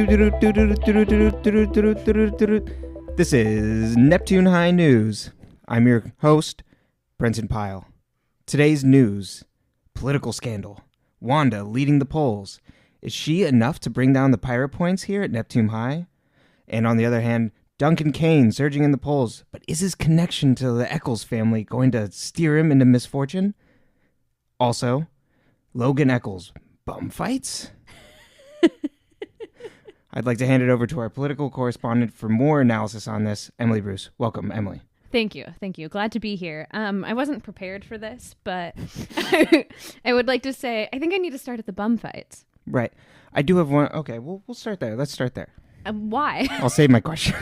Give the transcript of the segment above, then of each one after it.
This is Neptune High News. I'm your host, Brenton Pyle. Today's news: political scandal. Wanda leading the polls. Is she enough to bring down the pirate points here at Neptune High? And on the other hand, Duncan Kane surging in the polls. But is his connection to the Eccles family going to steer him into misfortune? Also, Logan Eccles, bum fights? I'd like to hand it over to our political correspondent for more analysis on this, Emily Bruce. Welcome, Emily. Thank you. Glad to be here. I wasn't prepared for this, but I would like to say I think I need to start at the bum fights. Right. I do have one. Okay, we'll start there. Let's start there. Why? I'll save my question.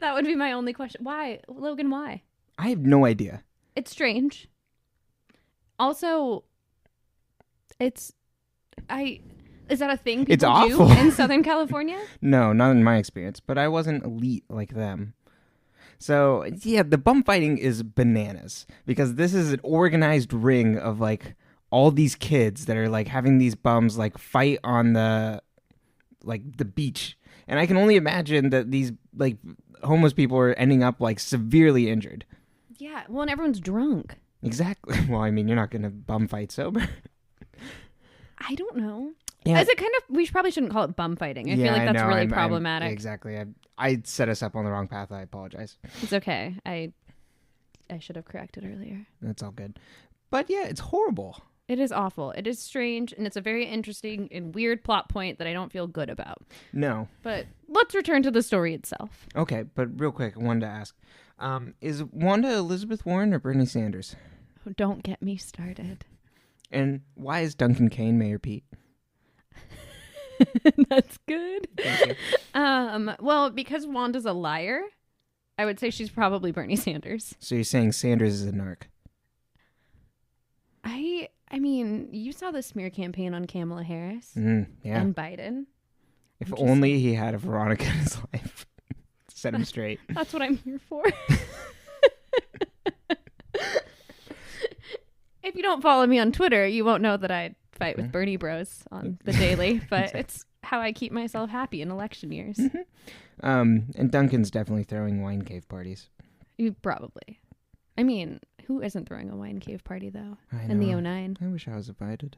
That would be my only question. Why? Logan, why? I have no idea. It's strange. Also, is that a thing It's people awful. do in Southern California? No, not in my experience, but I wasn't elite like them. So, yeah, the bum fighting is bananas because this is an organized ring of like all these kids that are like having these bums like fight on the beach. And I can only imagine that these like homeless people are ending up like severely injured. Yeah, well, and everyone's drunk. Exactly. Well, I mean, you're not going to bum fight sober. I don't know. Yeah. Is it kind of, we probably shouldn't call it bum fighting. I feel like that's really problematic. Exactly. I set us up on the wrong path. I apologize. It's okay. I should have corrected earlier. That's all good. But yeah, it's horrible. It is awful. It is strange, and it's a very interesting and weird plot point that I don't feel good about. No. But let's return to the story itself. Okay, but real quick, I wanted to ask, is Wanda Elizabeth Warren or Bernie Sanders? Oh, don't get me started. And why is Duncan Kane Mayor Pete? That's good. Thank you. Well, because Wanda's a liar, I would say she's probably Bernie Sanders. So you're saying Sanders is a narc? I mean, you saw the smear campaign on Kamala Harris Yeah. and Biden. If only he had a Veronica in his life. Set him straight. That's what I'm here for. If you don't follow me on Twitter, you won't know that I fight with Bernie Bros on the daily, but exactly. It's how I keep myself happy in election years. Mm-hmm. And Duncan's definitely throwing wine cave parties. You probably. I mean, who isn't throwing a wine cave party, though, in the 09? I wish I was invited.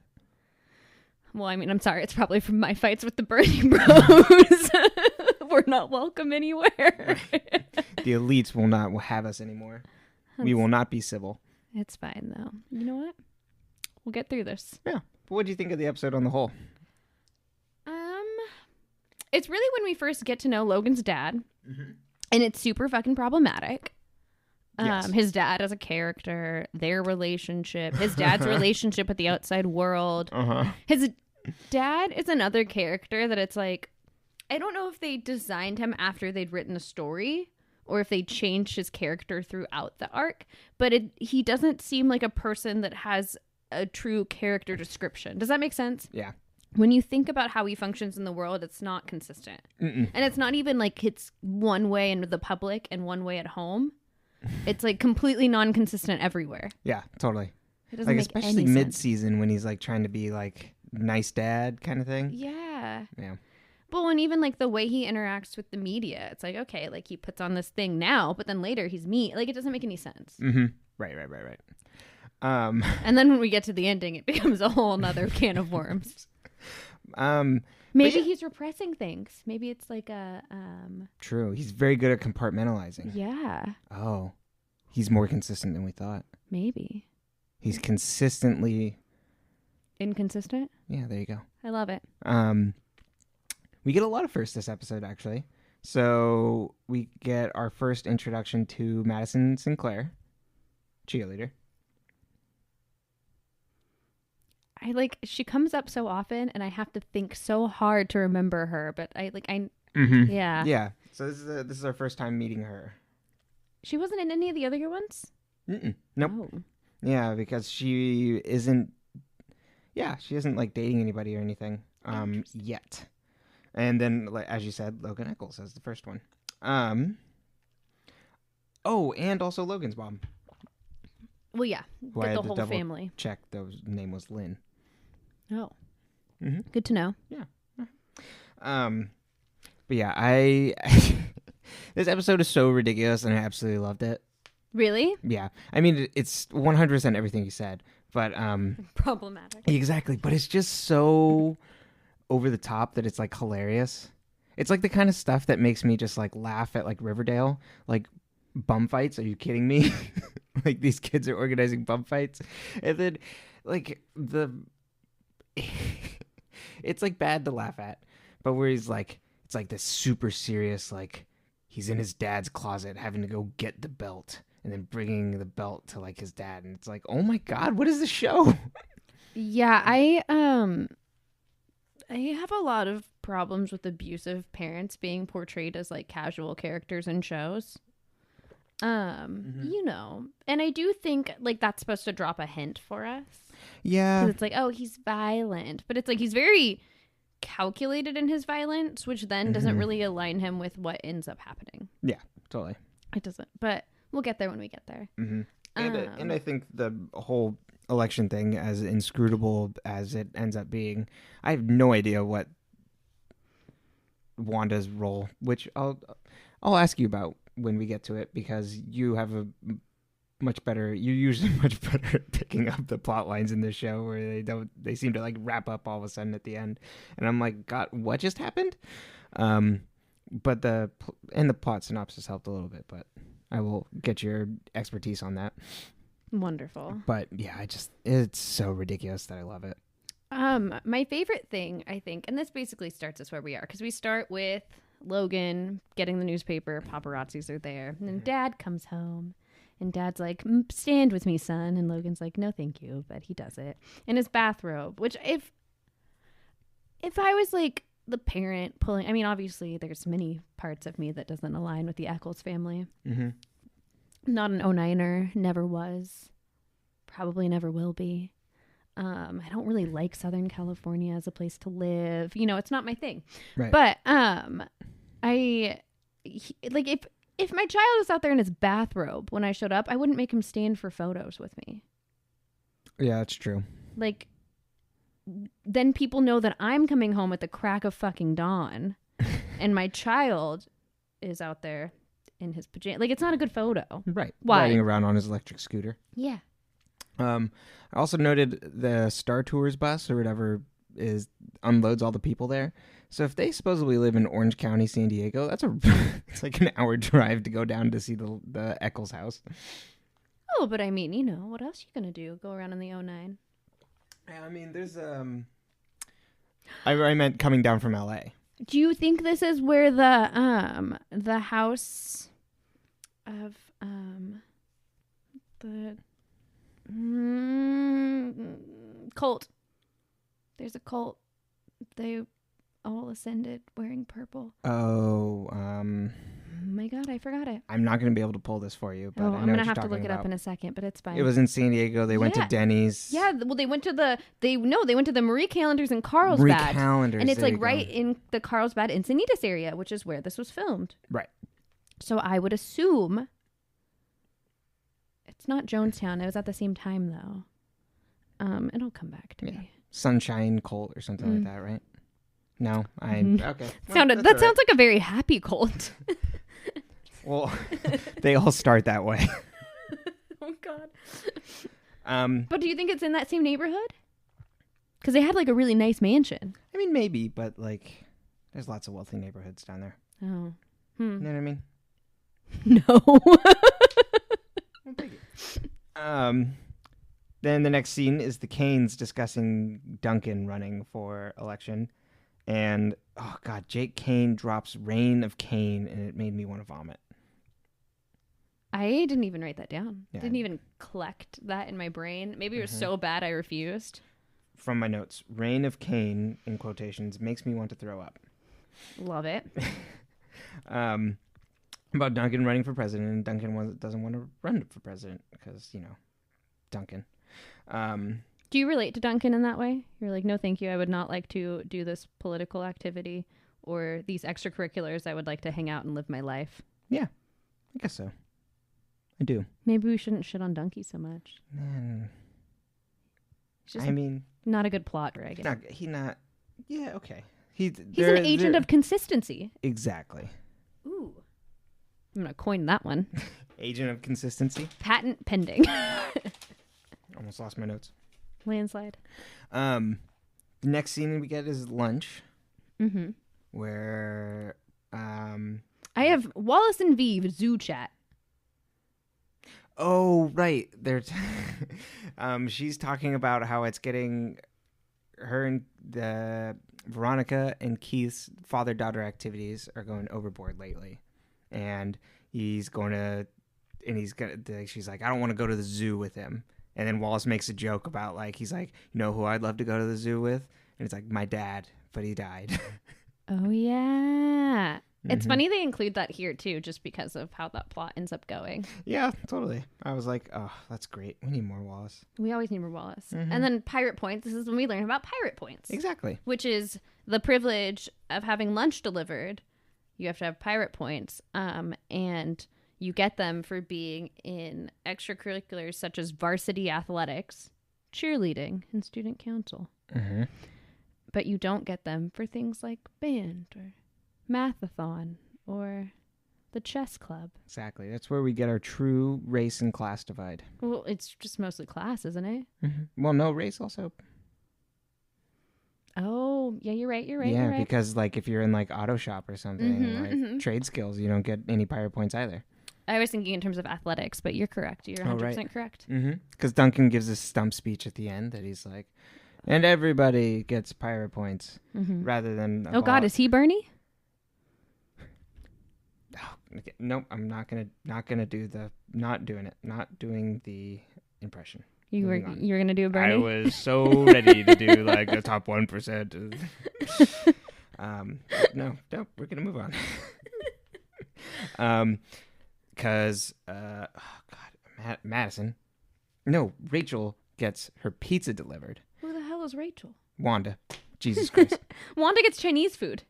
Well, I mean, I'm sorry. It's probably from my fights with the Bernie Bros. We're not welcome anywhere. The elites will not have us anymore. We will not be civil. It's fine, though. You know what? We'll get through this. Yeah. But what do you think of the episode on the whole? It's really when we first get to know Logan's dad, and it's super fucking problematic. Yes. His dad as a character, their relationship, his dad's relationship with the outside world. His dad is another character that it's like, I don't know if they designed him after they'd written a story or if they changed his character throughout the arc, but he doesn't seem like a person that has a true character description. Does that make sense? Yeah. When you think about how he functions in the world, it's not consistent. And it's not even like it's one way in the public and one way at home. It's like completely non-consistent everywhere. Yeah, totally. It doesn't make especially any sense. mid-season when he's like trying to be like nice dad kind of thing. Yeah. Yeah. Well, and even like the way he interacts with the media, it's like, okay, like he puts on this thing now, but then later he's mean. Like it doesn't make any sense. Right. And then when we get to the ending, it becomes a whole nother can of worms. Maybe he's repressing things. Maybe it's like a True. He's very good at compartmentalizing. Yeah. Oh. He's more consistent than we thought. Maybe. He's consistently Inconsistent? Yeah, there you go. I love it. We get a lot of firsts this episode, actually. So we get our first introduction to Madison Sinclair, cheerleader. She comes up so often and I have to think so hard to remember her, but yeah. Yeah. So this is our first time meeting her. She wasn't in any of the other ones? Nope. Oh. Yeah, because she isn't like dating anybody or anything yet. And then, like, as you said, Logan Eccles as the first one. Oh, and also Logan's mom. Well, yeah. Who Get I the had to whole double family. check. The name was Lynn. Oh. Mm-hmm. Good to know. Yeah. But yeah, this episode is so ridiculous, and I absolutely loved it. Really? Yeah, I mean it's 100% everything you said, but problematic. Exactly, but it's just so over the top that it's like hilarious. It's like the kind of stuff that makes me just like laugh at like Riverdale, like bum fights. Are you kidding me? Like these kids are organizing bum fights, and then like it's like bad to laugh at, but where he's like, it's like this super serious, like he's in his dad's closet having to go get the belt and then bringing the belt to like his dad, and it's like, oh my god, what is this show? Yeah, I have a lot of problems with abusive parents being portrayed as like casual characters in shows. You know, and I do think like that's supposed to drop a hint for us. Yeah, 'cause it's like, oh, he's violent, but it's like he's very calculated in his violence, which then doesn't really align him with what ends up happening. Yeah, totally. It doesn't, but we'll get there when we get there. And I think the whole election thing, as inscrutable as it ends up being, I have no idea what Wanda's role, which I'll ask you about when we get to it, because you have you're usually much better at picking up the plot lines in this show, where they seem to like wrap up all of a sudden at the end, and I'm like, God, what just happened? But the plot synopsis helped a little bit, but I will get your expertise on that. Wonderful. But yeah, it's so ridiculous that I love it. My favorite thing, I think, and this basically starts us where we are, because we start with Logan getting the newspaper, paparazzis are there, and then Dad comes home, and Dad's like, stand with me, son, and Logan's like, no thank you, but he does it in his bathrobe, which if I was like the parent pulling, I mean, obviously there's many parts of me that doesn't align with the Eccles family. Not an 09er, never was, probably never will be. I don't really like Southern California as a place to live. You know, it's not my thing. Right. But if my child was out there in his bathrobe when I showed up, I wouldn't make him stand for photos with me. Yeah, that's true. Like, then people know that I'm coming home at the crack of fucking dawn, and my child is out there in his pajamas. Like, it's not a good photo. Right. Why? Riding around on his electric scooter. Yeah. I also noted the Star Tours bus or whatever unloads all the people there. So if they supposedly live in Orange County, San Diego, it's like an hour drive to go down to see the Eccles house. Oh, but I mean, you know, what else you gonna do? Go around in the 09? Yeah, I mean, there's I meant coming down from LA. Do you think this is where the house of the cult? There's a cult. They all ascended wearing purple. Oh, my God, I forgot it. I'm not going to be able to pull this for you, but I'm gonna have to look it up in a second. But it's fine. It was in San Diego. They went to Denny's. Yeah, well, they went to the Marie Callender's in Carlsbad. Marie Callender's, and it's like right in the Carlsbad Encinitas area, which is where this was filmed. Right. So I would assume it's not Jonestown. It was at the same time though. It'll come back to me. Sunshine Cult or something like that, right? No, okay. That sounds like a very happy cult. Well, they all start that way. Oh God. But do you think it's in that same neighborhood? Because they had like a really nice mansion. I mean, maybe, but like, there's lots of wealthy neighborhoods down there. Oh. You know what I mean? No. Then the next scene is the Canes discussing Duncan running for election. And, oh God, Jake Kane drops Reign of Cain, and it made me want to vomit. I didn't even write that down. Yeah. Didn't even collect that in my brain. Maybe it was so bad I refused. From my notes, Reign of Cain, in quotations, makes me want to throw up. Love it. About Duncan running for president, and Duncan doesn't want to run for president because, you know, Duncan. Do you relate to Duncan in that way? You're like, no, thank you. I would not like to do this political activity or these extracurriculars. I would like to hang out and live my life. Yeah, I guess so. I do. Maybe we shouldn't shit on Duncan so much. I mean, not a good plot dragon. Yeah, okay. He's an agent of consistency. Exactly. Ooh. I'm going to coin that one. Agent of consistency. Patent pending. Almost lost my notes. Landslide. The next scene we get is lunch. Mm-hmm. Where I have Wallace and Vive zoo chat. Oh, right. They're she's talking about how it's getting her and the Veronica and Keith's father-daughter activities are going overboard lately. And she's like, I don't want to go to the zoo with him. And then Wallace makes a joke about he's like, you know who I'd love to go to the zoo with? And it's like, my dad, but he died. Oh, yeah. It's funny they include that here, too, just because of how that plot ends up going. Yeah, totally. I was like, oh, that's great. We need more Wallace. We always need more Wallace. And then pirate points. This is when we learn about pirate points. Exactly. Which is the privilege of having lunch delivered. You have to have pirate points. And you get them for being in extracurriculars such as varsity athletics, cheerleading, and student council. Mm-hmm. But you don't get them for things like band or mathathon or the chess club. Exactly. That's where we get our true race and class divide. Well, it's just mostly class, isn't it? Mm-hmm. Well, no, race also. Oh, yeah, you're right. Yeah, because if you're in auto shop or something, trade skills, you don't get any pirate points either. I was thinking in terms of athletics, but you're correct. You're 100% correct. Because Duncan gives a stump speech at the end that he's like, and everybody gets pirate points rather than... Oh, God, is he Bernie? Oh, okay. Nope, I'm not doing the impression. You were gonna do a Bernie? I was so ready to do the top 1%. No, we're gonna move on. Because Madison, no, Rachel gets her pizza delivered. Who the hell is Rachel? Wanda, Jesus Christ. Wanda gets Chinese food.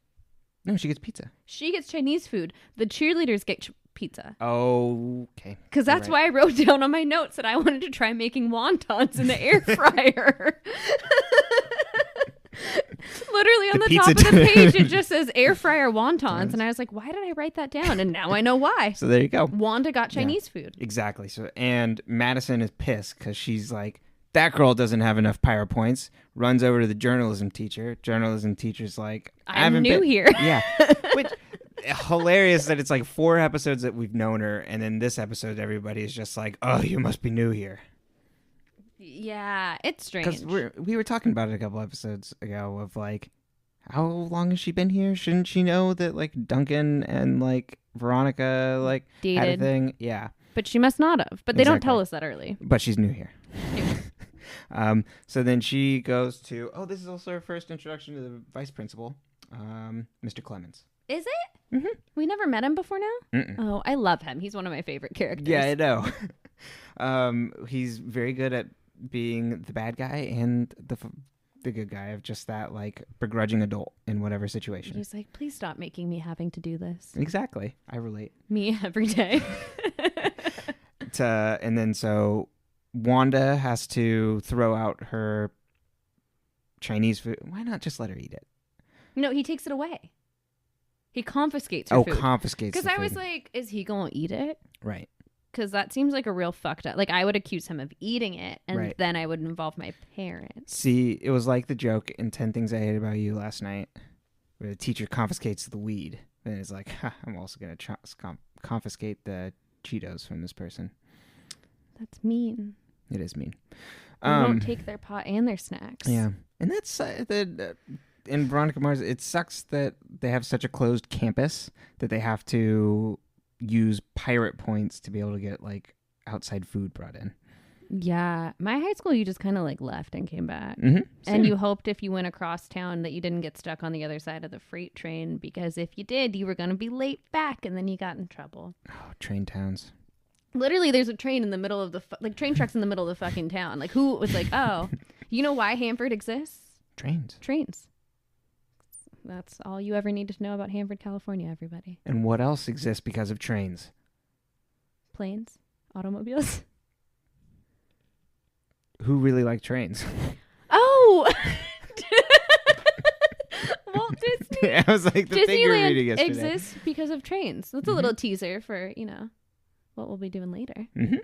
No, she gets pizza. She gets Chinese food. The cheerleaders get pizza. Oh, okay. Because that's why I wrote down on my notes that I wanted to try making wontons in the air fryer. Literally on the top of the page, it just says air fryer wontons. And I was like, why did I write that down? And now I know why. So there you go. Wanda got Chinese food. Exactly. So, and Madison is pissed because she's like, that girl doesn't have enough pirate points. Runs over to the journalism teacher. Journalism teacher's like, I'm new here. Yeah. Which, hilarious that it's 4 episodes that we've known her. And then this episode, everybody is just like, oh, you must be new here. Yeah, it's strange. Because we were talking about it a couple episodes ago of how long has she been here? Shouldn't she know that Duncan and Veronica dated. Had a thing? Yeah. But she must not have. But they don't tell us that early. But she's new here. So then she goes to, this is also her first introduction to the vice principal, Mr. Clemens. Is it? Mm-hmm. We never met him before now? Mm-mm. Oh, I love him. He's one of my favorite characters. Yeah, I know. He's very good at being the bad guy and the good guy of just that begrudging adult in whatever situation. He's like, please stop making me having to do this. Exactly. I relate. Me every day. And then so Wanda has to throw out her Chinese food. Why not just let her eat it? No, he takes it away. He confiscates her food. Oh, confiscates. Because I was like, is he going to eat it? Right. Because that seems like a real fucked up. I would accuse him of eating it, and then I would involve my parents. See, it was like the joke in 10 Things I Hate About You last night, where the teacher confiscates the weed. And it's like, I'm also going to confiscate the Cheetos from this person. That's mean. It is mean. They don't take their pot and their snacks. Yeah. And that's in Veronica Mars, it sucks that they have such a closed campus that they have to use pirate points to be able to get outside food brought in. Yeah. My high school, you just kind of left and came back. Mm-hmm. And you hoped if you went across town that you didn't get stuck on the other side of the freight train, because if you did, you were going to be late back and then you got in trouble. Oh, train towns. Literally, there's a train in the middle of the train tracks in the middle of the fucking town. Who was oh, you know why Hanford exists? Trains. That's all you ever need to know about Hanford, California, everybody. And what else exists because of trains? Planes, automobiles. Who really like trains? Oh, Walt Disney. I was like, the thing you were reading Disneyland yesterday. exists because of trains. That's a little teaser for, what we'll be doing later. Mm-hmm.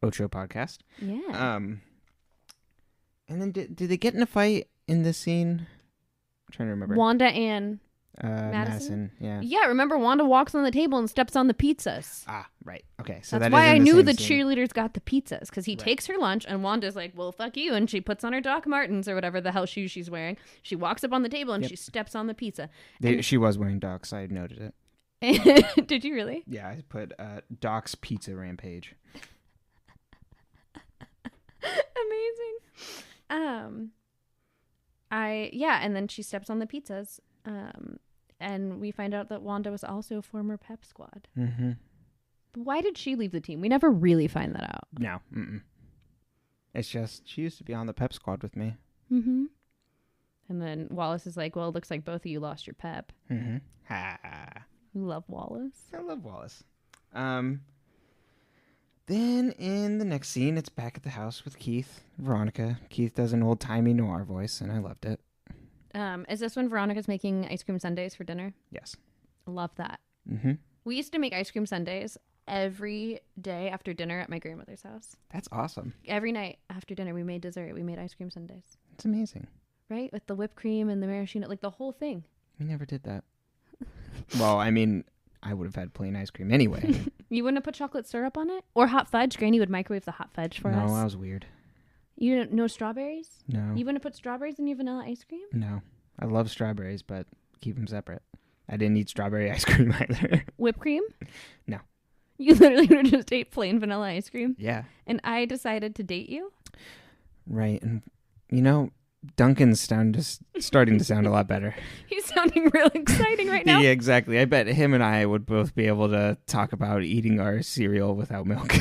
Ocho podcast. Yeah. And then did they get in a fight in this scene? I'm trying to remember. Wanda and Madison. Yeah. Yeah, remember Wanda walks on the table and steps on the pizzas. Ah, right. Okay. So That's that why is I in knew same the scene. cheerleaders got the pizzas, because he takes her lunch and Wanda's like, well, fuck you. And she puts on her Doc Martens or whatever the hell shoes she's wearing. She walks up on the table and she steps on the pizza. She was wearing Doc's. I noted it. Did you really? Yeah, I put Doc's Pizza Rampage. Amazing. And then she steps on the pizzas. And we find out that Wanda was also a former pep squad. Mm-hmm. Why did she leave the team? We never really find that out. No. Mm-mm. It's just, she used to be on the pep squad with me. Mm-hmm. And then Wallace is like, well, it looks like both of you lost your pep. Mm-hmm. Ha. You love Wallace. I love Wallace. Then in the next scene, it's back at the house with Keith, Veronica. Keith does an old-timey noir voice, and I loved it. Is this when Veronica's making ice cream sundaes for dinner? Yes. Love that. Mm-hmm. We used to make ice cream sundaes every day after dinner at my grandmother's house. That's awesome. Every night after dinner, we made dessert. We made ice cream sundaes. It's amazing. Right? With the whipped cream and the maraschino, like the whole thing. We never did that. Well, I mean, I would have had plain ice cream anyway. You wouldn't have put chocolate syrup on it? Or hot fudge? Granny would microwave the hot fudge for us. No, that was weird. You didn't know strawberries? No. You wouldn't have put strawberries in your vanilla ice cream? No. I love strawberries, but keep them separate. I didn't eat strawberry ice cream either. Whipped cream? No. You literally would have just ate plain vanilla ice cream? Yeah. And I decided to date you? Right. And, Duncan's starting to sound a lot better. He's sounding real exciting right now. Yeah, exactly. I bet him and I would both be able to talk about eating our cereal without milk.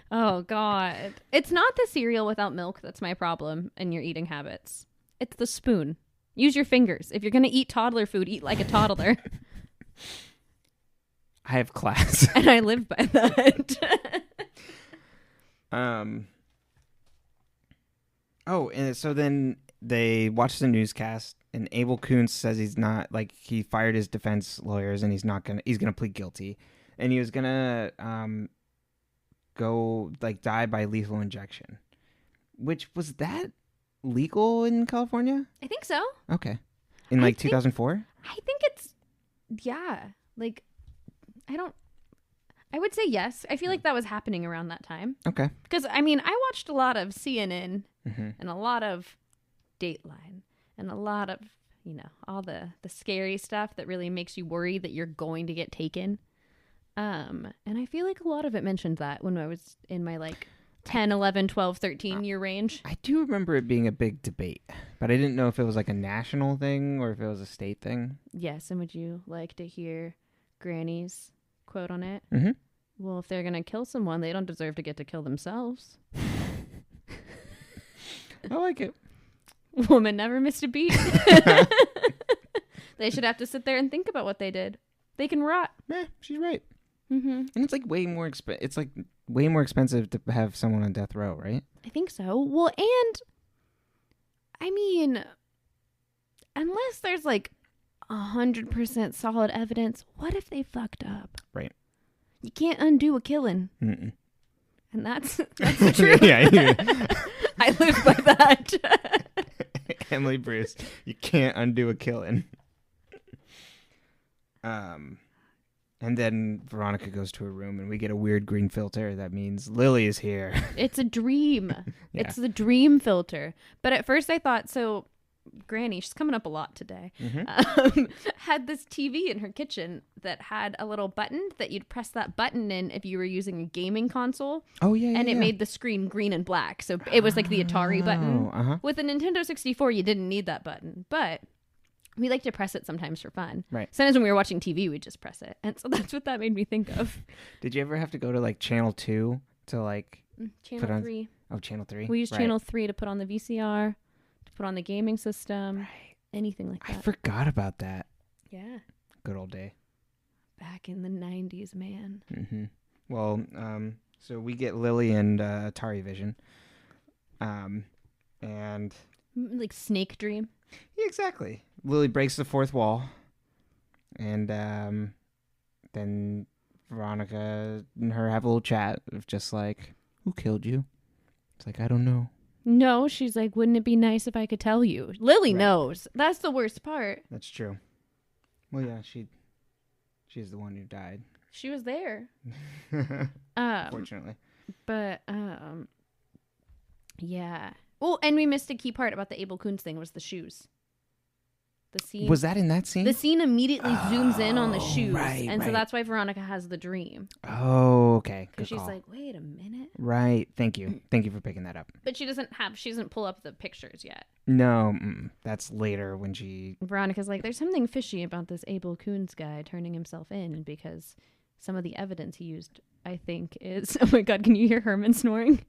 Oh, God. It's not the cereal without milk that's my problem in your eating habits. It's the spoon. Use your fingers. If you're going to eat toddler food, eat like a toddler. I have class. And I live by that. Oh, and so then they watch the newscast, and Abel Kuntz says he's not, he fired his defense lawyers, and he's gonna plead guilty. And he was gonna go, die by lethal injection. Which, was that legal in California? I think so. Okay. In 2004? I think it's, yeah. I would say yes. I feel like that was happening around that time. Okay. Because, I watched a lot of CNN and a lot of Dateline and a lot of, all the scary stuff that really makes you worry that you're going to get taken. And I feel like a lot of it mentioned that when I was in my 10, 11, 12, 13 year range. I do remember it being a big debate, but I didn't know if it was a national thing or if it was a state thing. Yes, and would you like to hear Granny's quote on it? Mm-hmm. Well, if they're going to kill someone, they don't deserve to get to kill themselves. I like it. Woman never missed a beat. They should have to sit there and think about what they did. They can rot. Yeah, she's right. Mm-hmm. And it's way more way more expensive to have someone on death row, right? I think so. Well, and unless there's 100% solid evidence, what if they fucked up? Right. You can't undo a killing. Mm-mm. And that's the truth. Yeah. I live by that. Emily Bruce, you can't undo a killing. And then Veronica goes to her room, and we get a weird green filter. That means Lily is here. It's a dream. Yeah. It's the dream filter. But at first I thought, Granny, she's coming up a lot today, had this TV in her kitchen that had a little button that you'd press that button in if you were using a gaming console. Oh, yeah. And it made the screen green and black. So it was like the Atari button. Uh-huh. With a Nintendo 64, you didn't need that button. But we like to press it sometimes for fun. Right. Sometimes when we were watching TV, we'd just press it. And so that's what that made me think of. Did you ever have to go to channel 2 to Channel 3. Oh, channel 3. We used channel 3 to put on the VCR, to put on the gaming system, anything like that. I forgot about that. Yeah. Good old day. Back in the 90s, man. Mm-hmm. Well, so we get Lily and Atari Vision. And Snake Dream. yeah, exactly. Lily breaks the fourth wall, and then Veronica and her have a little chat of just like, who killed you? It's like, I don't know. No, she's like, wouldn't it be nice if I could tell you? Lily Right. knows. That's the worst part. That's true. Well, yeah, she's the one who died. She was there. Fortunately. But, yeah. Oh, and we missed a key part about the Abel Koons thing was the shoes. The scene. Was that in that scene? The scene immediately zooms in on the shoes. right, and so right. that's why Veronica has the dream. Oh, okay. Because Good she's call. like, wait a minute. Right. Thank you. Thank you for picking that up. But she doesn't pull up the pictures yet. No, that's later when she... Veronica's like, there's something fishy about this Abel Koons guy turning himself in because some of the evidence he used, I think, is... Oh my God, can you hear Herman snoring?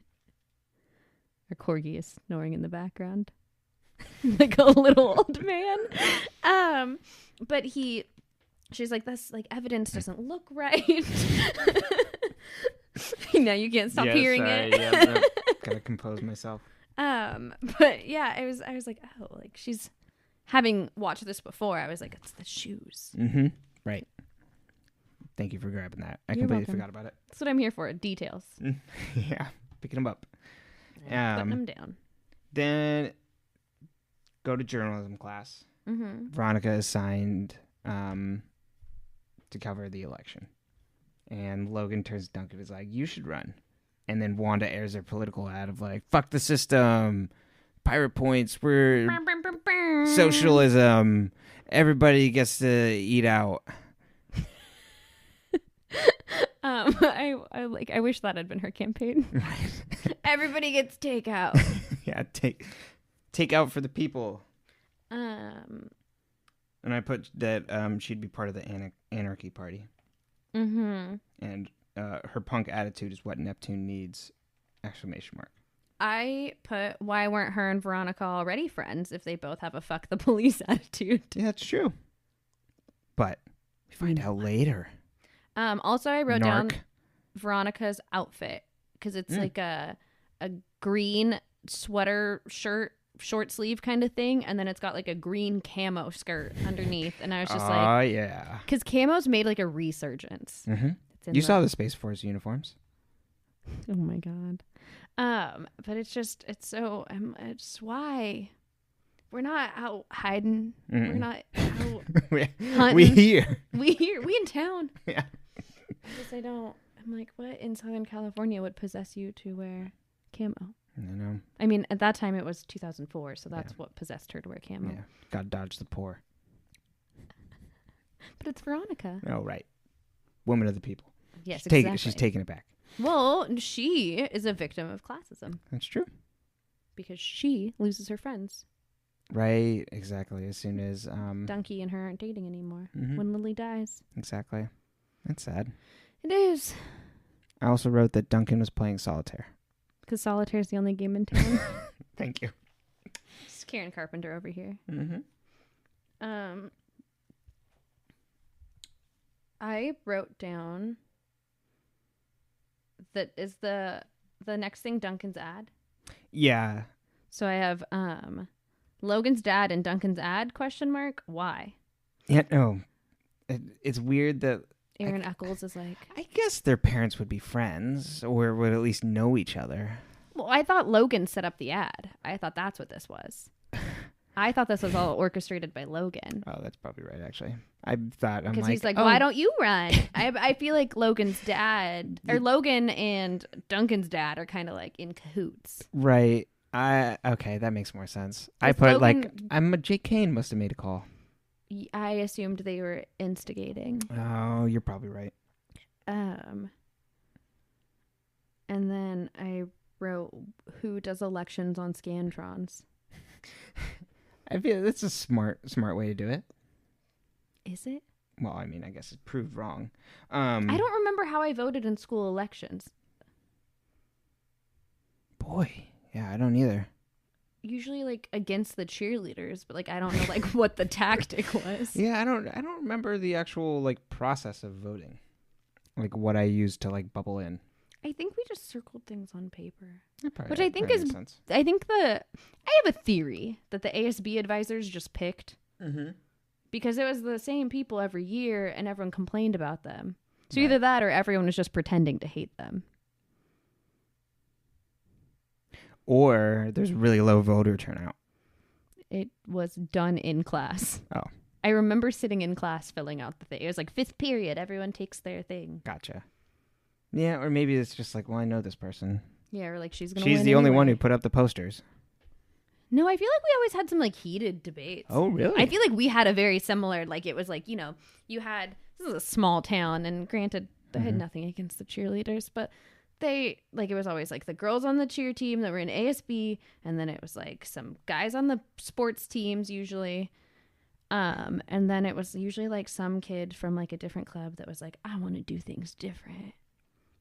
Or Corgi is snoring in the background. Like a little old man. But she's like, this like evidence doesn't look right. Now you can't stop hearing it. Yeah, gotta compose myself. But yeah, I was like, oh, like she's having watched this before. I was like, it's the shoes. Mm-hmm. Right. Thank you for grabbing that. I You're completely welcome. forgot about it. That's what I'm here for. Details. Yeah, picking them up. Putting them down. Then go to journalism class. Mm-hmm. Veronica is signed to cover the election. And Logan turns to Duncan and is like, you should run. And then Wanda airs her political ad of like, fuck the system, pirate points, we're socialism, everybody gets to eat out. I wish that had been her campaign. Everybody gets takeout. Yeah, take out for the people. Um. And I put that she'd be part of the anarchy party. Mm-hmm. And her punk attitude is what Neptune needs! ! I put, why weren't her and Veronica already friends if they both have a fuck the police attitude? Yeah, that's true. But we find out later. Also, I wrote down Veronica's outfit because it's like a green sweater shirt, short sleeve kind of thing, and then it's got like a green camo skirt underneath. And I was just like, oh yeah, because camo's made like a resurgence. Mm-hmm. You saw the Space Force uniforms. Oh my God. But it's so, it's why we're not out hiding. Mm-mm. We're not out we hunting. here. We in town. Yeah. I'm like, what in Southern California would possess you to wear camo? I know. I mean, at that time it was 2004, so that's what possessed her to wear camo. Yeah. Gotta dodge the poor. But it's Veronica. Oh, right. Woman of the people. Yes, She's taking it back. Well, she is a victim of classism. That's true. Because she loses her friends. Right, exactly. As soon as Duncan and her aren't dating anymore Mm-hmm. when Lily dies. Exactly. That's sad. It is. I also wrote that Duncan was playing solitaire. Because solitaire is the only game in town. Thank you. It's Karen Carpenter over here. Mm-hmm. I wrote down that is the next thing Duncan's ad. Yeah. So I have Logan's dad and Duncan's ad ? Why? Yeah. No. It's weird that Aaron Eccles is like, I guess their parents would be friends or would at least know each other. well, I thought Logan set up the ad. I thought that's what this was. I thought this was all orchestrated by Logan. Oh, that's probably right, actually. I thought, I'm Because like... he's like, oh. why don't you run? I feel like Logan's dad, or Logan and Duncan's dad are kind of like in cahoots. Right. Okay, that makes more sense. I Is put Logan- Jake Kane must have made a call. I assumed they were instigating. Oh, you're probably right. And then I wrote, who does elections on Scantrons? I feel that's a smart way to do it. Is it? Well, I mean, I guess it's proved wrong. I don't remember how I voted in school elections. Boy, yeah, I don't either. Usually, like, against the cheerleaders, but like I don't know, like, what the tactic was. Yeah, I don't remember the actual like process of voting, like what I used to like bubble in. I think we just circled things on paper, Probably, which I think probably is. makes sense. I think I have a theory that the ASB advisors just picked Mm-hmm. Because it was the same people every year and everyone complained about them. So either that or everyone was just pretending to hate them. Or there's really low voter turnout. It was done in class. Oh. I remember sitting in class filling out the thing. It was like 5th period. Everyone takes their thing. Gotcha. Yeah, or maybe it's just like, well, I know this person. Yeah, or like she's going to win She's the only anyway. one who put up the posters. No, I feel like we always had some like heated debates. Oh, really? I feel like we had a very similar, like it was like, you know, you had, this is a small town, and granted, I had nothing against the cheerleaders, but they, like, it was always like the girls on the cheer team that were in ASB, and then it was like some guys on the sports teams usually. And then it was usually like some kid from like a different club that was like, I want to do things different.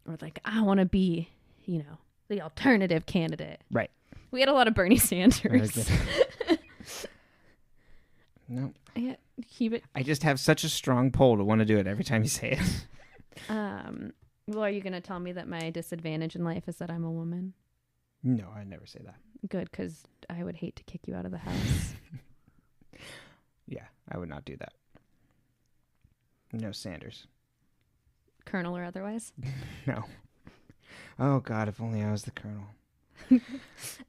Or like, I want to be, you know, the alternative candidate. Right. We had a lot of Bernie Sanders. No. Yeah, keep it. I just have such a strong pull to want to do it every time you say it. Well, are you going to tell me that my disadvantage in life is that I'm a woman? No, I never say that. Good, because I would hate to kick you out of the house. Yeah, I would not do that. No Sanders. Colonel or otherwise? No. Oh, God, if only I was the colonel.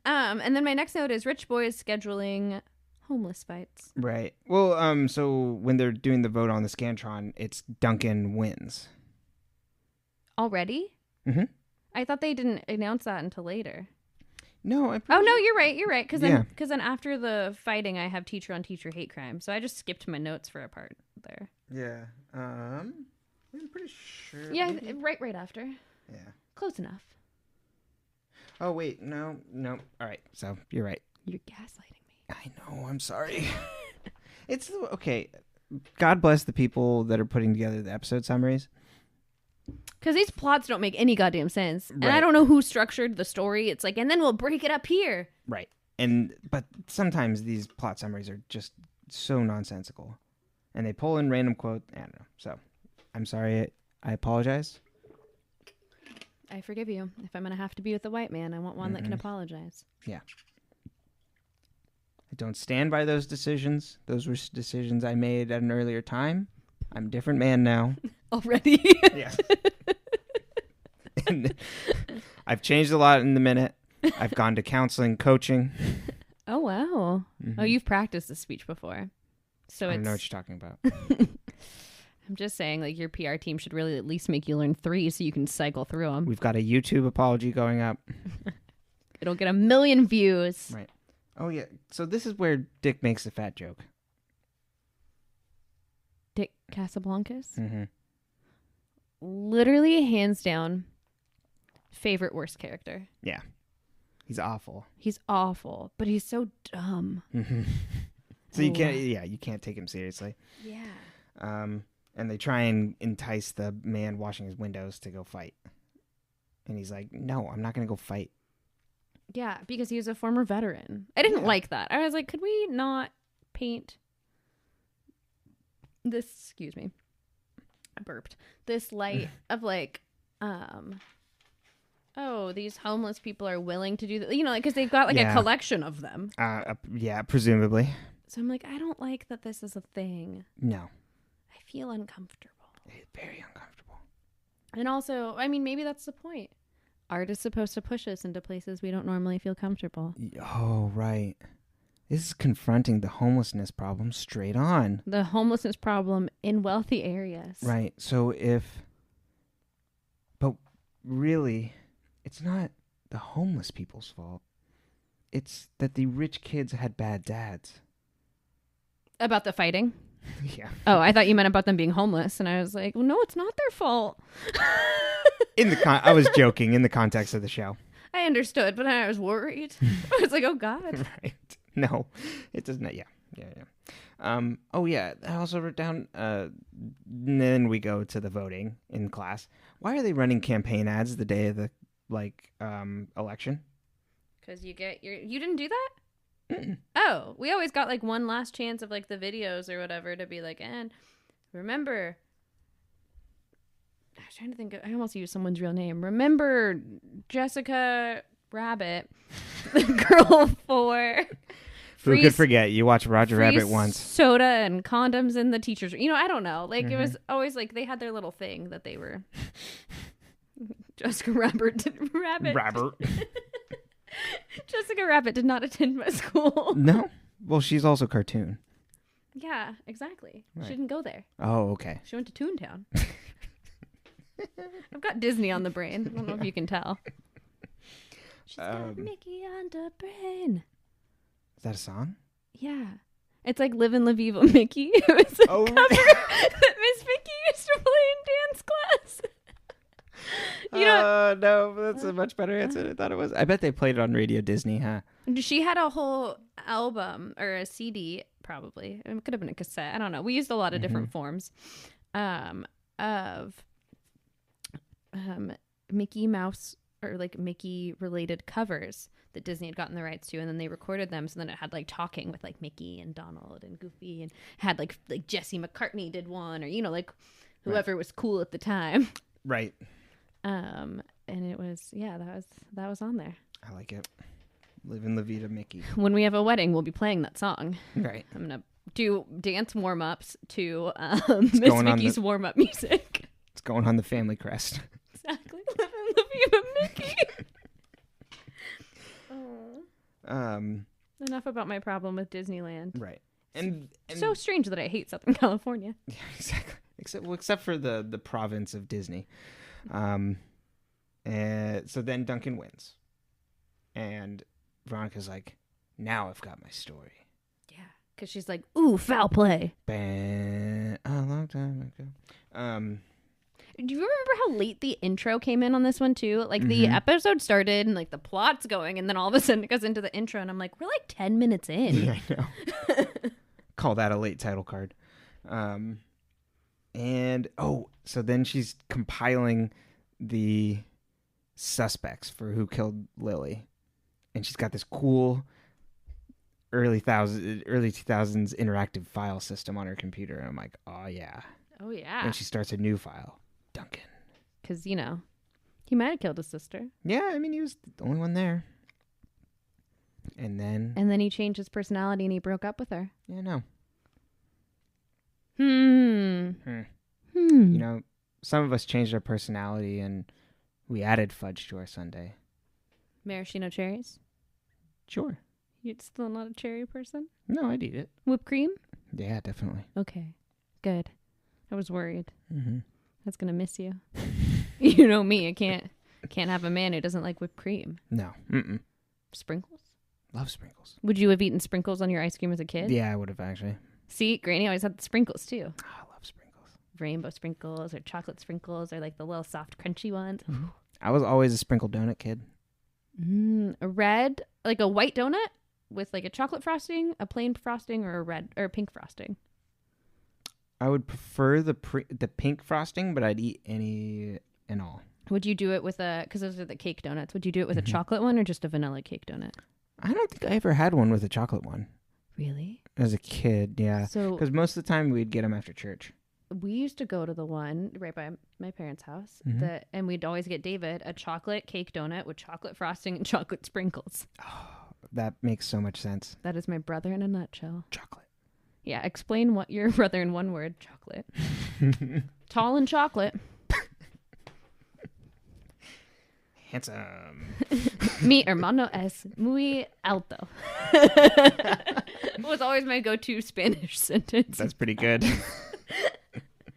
And then my next note is rich boys scheduling homeless fights. Right. Well, so when they're doing the vote on the Scantron, it's Duncan wins. Already? Mm-hmm. I thought they didn't announce that until later. No, Oh, no, you're right. You're right. Because Yeah. then after the fighting, I have teacher on teacher hate crime. So I just skipped my notes for a part there. Yeah. I'm pretty sure. Yeah, maybe? right after. Yeah. Close enough. Oh, wait. No. All right. So you're right. You're gaslighting me. I know. I'm sorry. It's okay. God bless the people that are putting together the episode summaries. Because these plots don't make any goddamn sense. Right. And I don't know who structured the story. It's like, and then we'll break it up here. Right. But sometimes these plot summaries are just so nonsensical. And they pull in random quote. I don't know. So I'm sorry. I apologize. I forgive you. If I'm going to have to be with a white man, I want one that can apologize. Yeah. I don't stand by those decisions. Those were decisions I made at an earlier time. I'm a different man now. Already? Yes. And I've changed a lot in the minute. I've gone to counseling, coaching. Oh, wow. Mm-hmm. Oh, you've practiced this speech before. So I it's... don't know what you're talking about. I'm just saying, like, your PR team should really at least make you learn 3 so you can cycle through them. We've got a YouTube apology going up. It'll get 1 million views. Right. Oh, yeah. So this is where Dick makes a fat joke. Dick Casablancas? Mm-hmm. Literally, hands down, favorite worst character. Yeah. He's awful. He's awful, but he's so dumb. Mm-hmm. So you can't take him seriously. Yeah. And they try and entice the man washing his windows to go fight. And he's like, no, I'm not going to go fight. Yeah, because he was a former veteran. I didn't like that. I was like, could we not paint this, excuse me, I burped, this light of like, oh, these homeless people are willing to do that, you know, like, because they've got like a collection of them. Yeah, presumably. So I'm like, I don't like that this is a thing. No. I feel uncomfortable. Very uncomfortable. And also, I mean, maybe that's the point. Art is supposed to push us into places we don't normally feel comfortable. Oh, right. This is confronting the homelessness problem straight on. The homelessness problem in wealthy areas. Right. So but really, it's not the homeless people's fault. It's that the rich kids had bad dads. About the fighting? Yeah. Oh, I thought you meant about them being homeless. And I was like, well, no, it's not their fault. I was joking in the context of the show. I understood, but I was worried. I was like, oh, God. Right. No, it doesn't. Yeah. Oh, yeah. I also wrote down, then we go to the voting in class. Why are they running campaign ads the day of the, election? Because you didn't do that? Mm-mm. Oh, we always got, like, one last chance of, like, the videos or whatever to be like, and remember, I was trying to think, I almost used someone's real name. Remember Jessica Rabbit, the girl Who could forget? You watched Roger free Rabbit once. Soda and condoms in the teacher's. I don't know. Like, it was always like they had their little thing that they were. Jessica Rabbit. Jessica Rabbit did not attend my school. No? Well, she's also cartoon. Yeah, exactly. Right. She didn't go there. Oh, okay. She went to Toontown. I've got Disney on the brain. I don't know if you can tell. She's got Mickey on the brain. Is that a song? Yeah. It's like Livin' La Viva Mickey. It was a cover that Miss Mickey used to play in dance class. No, that's a much better answer than I thought it was. I bet they played it on Radio Disney, huh? She had a whole album or a CD, probably. It could have been a cassette. I don't know. We used a lot of different forms of Mickey Mouse or like Mickey related covers that Disney had gotten the rights to, and then they recorded them. So then it had like talking with like Mickey and Donald and Goofy, and had like Jesse McCartney did one, or like whoever was cool at the time. Right. And it was that was on there. I like it. Living La Vida Mickey. When we have a wedding, we'll be playing that song. Right. I'm gonna do dance warm-ups to Miss Mickey's warm-up music. It's going on the family crest. Exactly. Living La Vida Mickey. Enough about my problem with Disneyland. Right. And so strange that I hate Southern California. Yeah, exactly. Except for the province of Disney. And so then Duncan wins. And Veronica's like, now I've got my story. Yeah. Because she's like, ooh, foul play. A long time ago. Do you remember how late the intro came in on this one too? Like the episode started and like the plot's going, and then all of a sudden it goes into the intro, and I'm like, we're like 10 minutes in. Yeah, I know. Call that a late title card. So then she's compiling the suspects for who killed Lily, and she's got this cool early 2000s interactive file system on her computer, and I'm like, oh yeah. And she starts a new file. Duncan. Because, he might have killed his sister. Yeah, I mean, he was the only one there. And then he changed his personality and he broke up with her. Yeah, no. Some of us changed our personality and we added fudge to our sundae. Maraschino cherries? Sure. You're still not a cherry person? No, I'd eat it. Whipped cream? Yeah, definitely. Okay, good. I was worried. Mm-hmm. I was going to miss you. You know me, I can't have a man who doesn't like whipped cream. No. Mm-mm. Sprinkles? Love sprinkles. Would you have eaten sprinkles on your ice cream as a kid? Yeah, I would have actually. See, Granny always had the sprinkles too. Oh, I love sprinkles. Rainbow sprinkles or chocolate sprinkles or like the little soft crunchy ones. Ooh. I was always a sprinkle donut kid. A red, like a white donut with like a chocolate frosting, a plain frosting, or a red or a pink frosting. I would prefer the pink frosting, but I'd eat any and all. Would you do it with because those are the cake donuts, would you do it with a chocolate one or just a vanilla cake donut? I don't think I ever had one with a chocolate one. Really? As a kid, yeah. Because most of the time we'd get them after church. We used to go to the one right by my parents' house, and we'd always get David a chocolate cake donut with chocolate frosting and chocolate sprinkles. Oh, that makes so much sense. That is my brother in a nutshell. Chocolate. Yeah, explain what your brother in one word. Chocolate. Tall and chocolate. Handsome. Mi hermano es muy alto. Was always my go-to Spanish sentence. That's pretty good.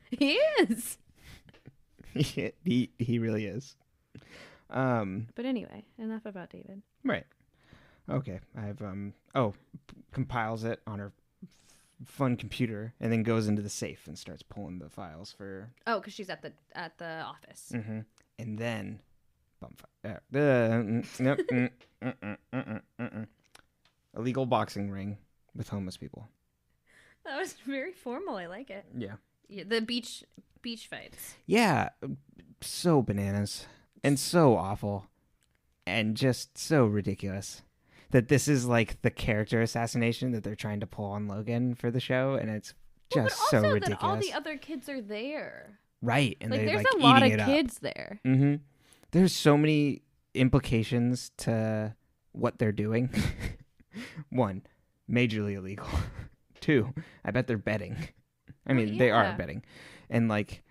He is. He really is. But anyway, enough about David. Right. Okay. I've compiles it on her fun computer and then goes into the safe and starts pulling the files for. Oh, because she's at the office. Mm-hmm. And then. Illegal boxing ring with homeless people. That was very formal. I like it. Yeah. The beach fights. Yeah. So bananas and so awful and just so ridiculous that this is like the character assassination that they're trying to pull on Logan for the show. And it's just so ridiculous. That all the other kids are there. Right. And like, they're there's like a lot eating of it kids up. there. Mm-hmm. There's so many implications to what they're doing. One, majorly illegal. 2, I bet they're betting. I mean, they are betting. And like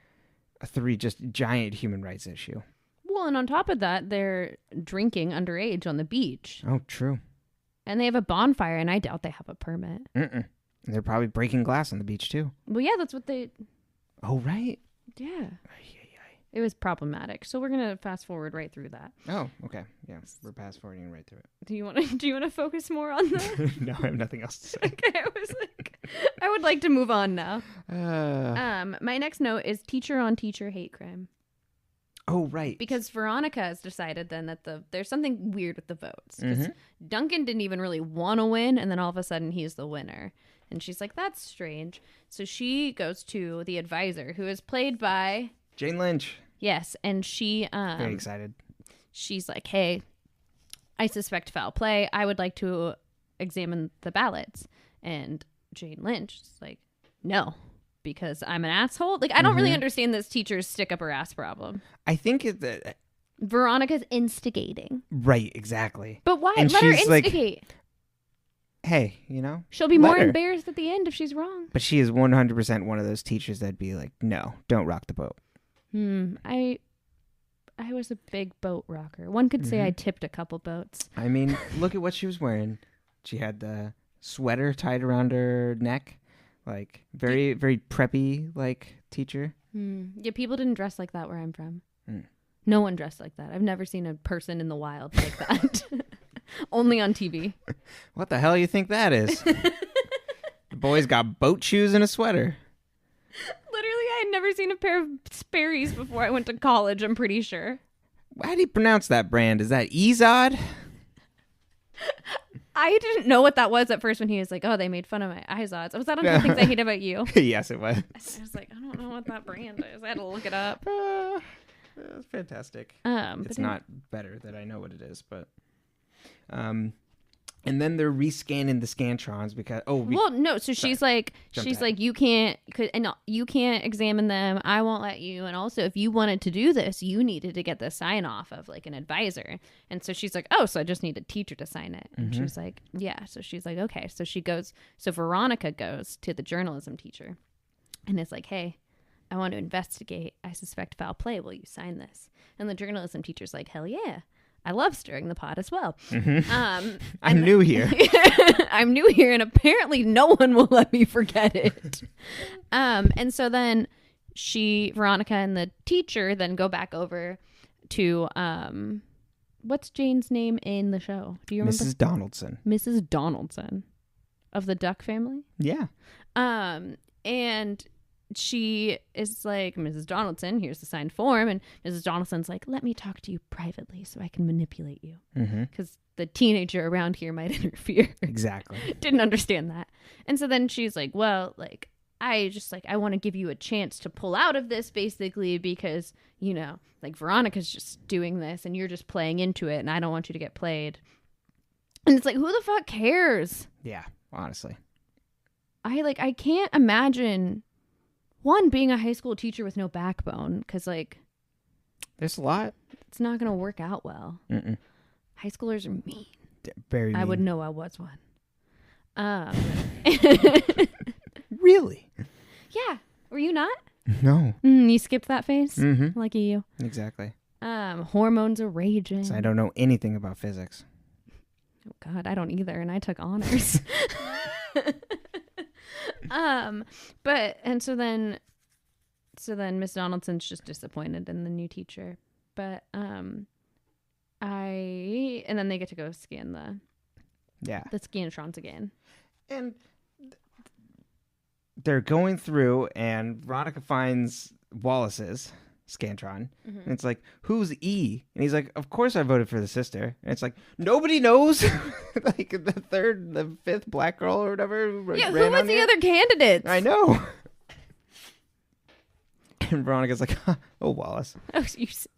3, just giant human rights issue. Well, and on top of that, they're drinking underage on the beach. Oh, true. And they have a bonfire, and I doubt they have a permit. They're probably breaking glass on the beach, too. Well, yeah, that's what they... Oh, right. Yeah. It was problematic. So we're going to fast forward right through that. Oh, okay. Yeah, we're fast forwarding right through it. Do you want to focus more on that? No, I have nothing else to say. Okay, I would like to move on now. My next note is teacher on teacher hate crime. Oh, right. Because Veronica has decided then that there's something weird with the votes. Because Duncan didn't even really want to win, and then all of a sudden he's the winner. And she's like, that's strange. So she goes to the advisor, who is played by... Jane Lynch. Yes, and she... Very excited. She's like, hey, I suspect foul play. I would like to examine the ballots. And Jane Lynch is like, no, because I'm an asshole. Like, I don't really understand this teacher's stick up her ass problem. I think that... Veronica's instigating. Right, exactly. But why? And Let her she's like, instigate. Hey, you know? She'll be more embarrassed at the end if she's wrong. But she is 100% one of those teachers that'd be like, no, don't rock the boat. I was a big boat rocker. One could say I tipped a couple boats. I mean, look at what she was wearing. She had the sweater tied around her neck. Like, very, very preppy, like, teacher. Yeah, people didn't dress like that where I'm from. No one dressed like that. I've never seen a person in the wild like that. Only on TV. What the hell you think that is? The boy's got boat shoes and a sweater. Literally, I had never seen a pair of Sperry's before I went to college, I'm pretty sure. How do you pronounce that brand? Is that Ezod? I didn't know what that was at first when he was like, oh, they made fun of my Izods. Was that on the things I hate about you? Yes, it was. I was like, I don't know what that brand is. I had to look it up. It's fantastic. It's not better that I know what it is, but... and then they're rescanning the scantrons because she's like you can't examine them. I won't let you. And also, if you wanted to do this, you needed to get the sign off of like an advisor. And so she's like, oh, so I just need a teacher to sign it. And she's like, yeah. So she's like, okay. So Veronica goes to the journalism teacher and is like, hey, I want to investigate. I suspect foul play. Will you sign this? And the journalism teacher's like, hell yeah. I love stirring the pot as well. I'm new here. I'm new here, and apparently no one will let me forget it. And so then Veronica and the teacher then go back over to, what's Jane's name in the show? Do you remember? Mrs. Donaldson. Mrs. Donaldson of the Duck family? Yeah. And she is like, Mrs. Donaldson, here's the signed form. And Mrs. Donaldson's like, let me talk to you privately so I can manipulate you. Because the teenager around here might interfere. Exactly. Didn't understand that. And so then she's like, well, like, I want to give you a chance to pull out of this, basically, because, you know, like, Veronica's just doing this and you're just playing into it and I don't want you to get played. And it's like, who the fuck cares? Yeah, honestly. I can't imagine... One, being a high school teacher with no backbone, because, like... There's a lot. It's not going to work out well. High schoolers are mean. Very mean. I would know I was one. Really? Yeah. Were you not? No. You skipped that phase? Lucky you. Exactly. Hormones are raging. So I don't know anything about physics. Oh, God, I don't either, and I took honors. So then Miss Donaldson's just disappointed in the new teacher. But and then they get to go scan the scantrons again. And they're going through and Veronica finds Wallace's scantron. And it's like, who's E? And he's like, of course I voted for the sister. And it's like, nobody knows. Like the fifth black girl or whatever. Yeah, who was the other candidates? I know. And Veronica's like, oh, Wallace. Oh,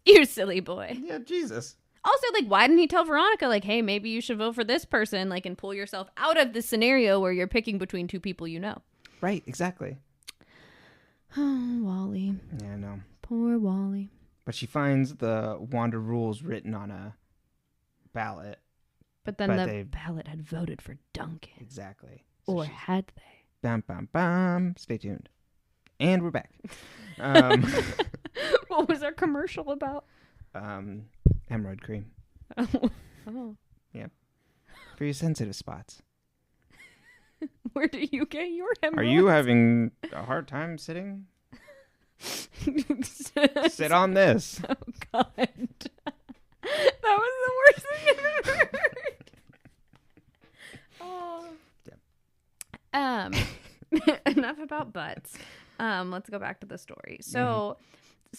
you silly boy. Yeah, Jesus. Also, like, why didn't he tell Veronica, like, hey, maybe you should vote for this person, like, and pull yourself out of the scenario where you're picking between two people you know? Right, exactly. Oh, Wally. Yeah, I know. Poor Wally. But she finds the Wanda rules written on a ballot But then the ballot had voted for Duncan. Exactly. So or had they? Bam, bam, bam. Stay tuned. And we're back. What was our commercial about? Hemorrhoid cream. Oh. Yeah. For your sensitive spots. Where do you get your hemorrhoids? Are you having a hard time sitting? Sit on this. Oh, God. That was the worst thing I've ever heard. Oh. Yeah. Enough about butts. Let's go back to the story. So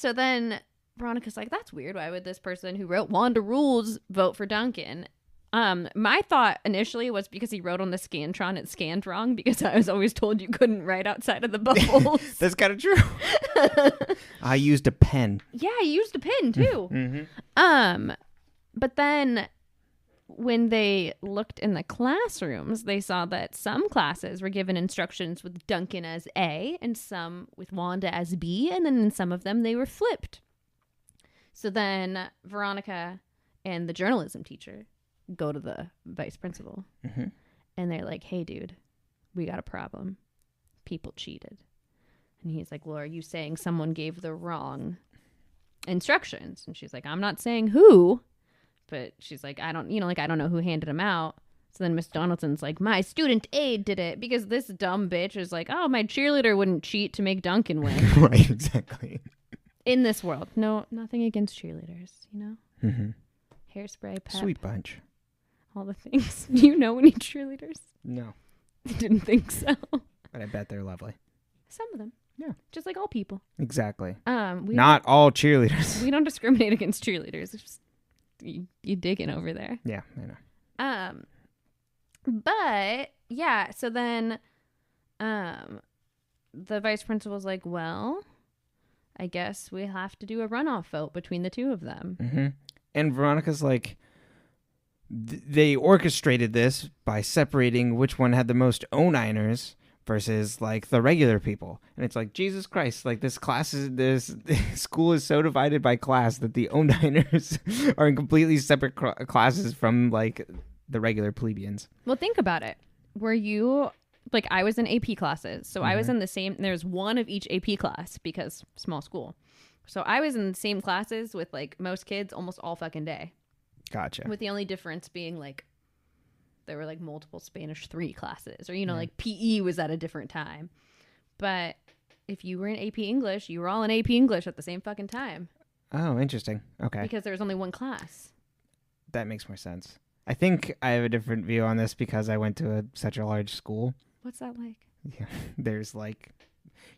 then Veronica's like, that's weird. Why would this person who wrote Wanda Rules vote for Duncan? My thought initially was because he wrote on the Scantron, it scanned wrong, because I was always told you couldn't write outside of the bubbles. That's kind of true. I used a pen. Yeah, he used a pen too. But then when they looked in the classrooms, they saw that some classes were given instructions with Duncan as A and some with Wanda as B, and then in some of them they were flipped. So then Veronica and the journalism teacher go to the vice principal and they're like, hey, dude, we got a problem. People cheated. And he's like, well, are you saying someone gave the wrong instructions? And she's like, I'm not saying who, but she's like, I don't know who handed them out. So then Miss Donaldson's like, my student aide did it, because this dumb bitch is like, oh, my cheerleader wouldn't cheat to make Duncan win. Right, exactly. In this world. No, nothing against cheerleaders, you know? Hairspray, pep. Sweet bunch. All the things. Do you know any cheerleaders? No. Didn't think so. But I bet they're lovely. Some of them. Yeah. Just like all people. Exactly. Not all cheerleaders. We don't discriminate against cheerleaders. It's just you digging over there. Yeah, I know. But yeah, so then the vice principal's like, well, I guess we have to do a runoff vote between the two of them. And Veronica's like, they orchestrated this by separating which one had the most own-einers versus like the regular people. And it's like, Jesus Christ, like this school is so divided by class that the own-einers are in completely separate classes from like the regular plebeians. Well, think about it. Were you, like, I was in AP classes, so I was in the same, there's one of each AP class because small school. So I was in the same classes with like most kids almost all fucking day. Gotcha. With the only difference being like there were like multiple Spanish 3 classes, or like PE was at a different time. But if you were in AP English, you were all in AP English at the same fucking time. Oh, interesting. Okay. Because there was only one class. That makes more sense. I think I have a different view on this because I went to such a large school. What's that like? Yeah, there's like,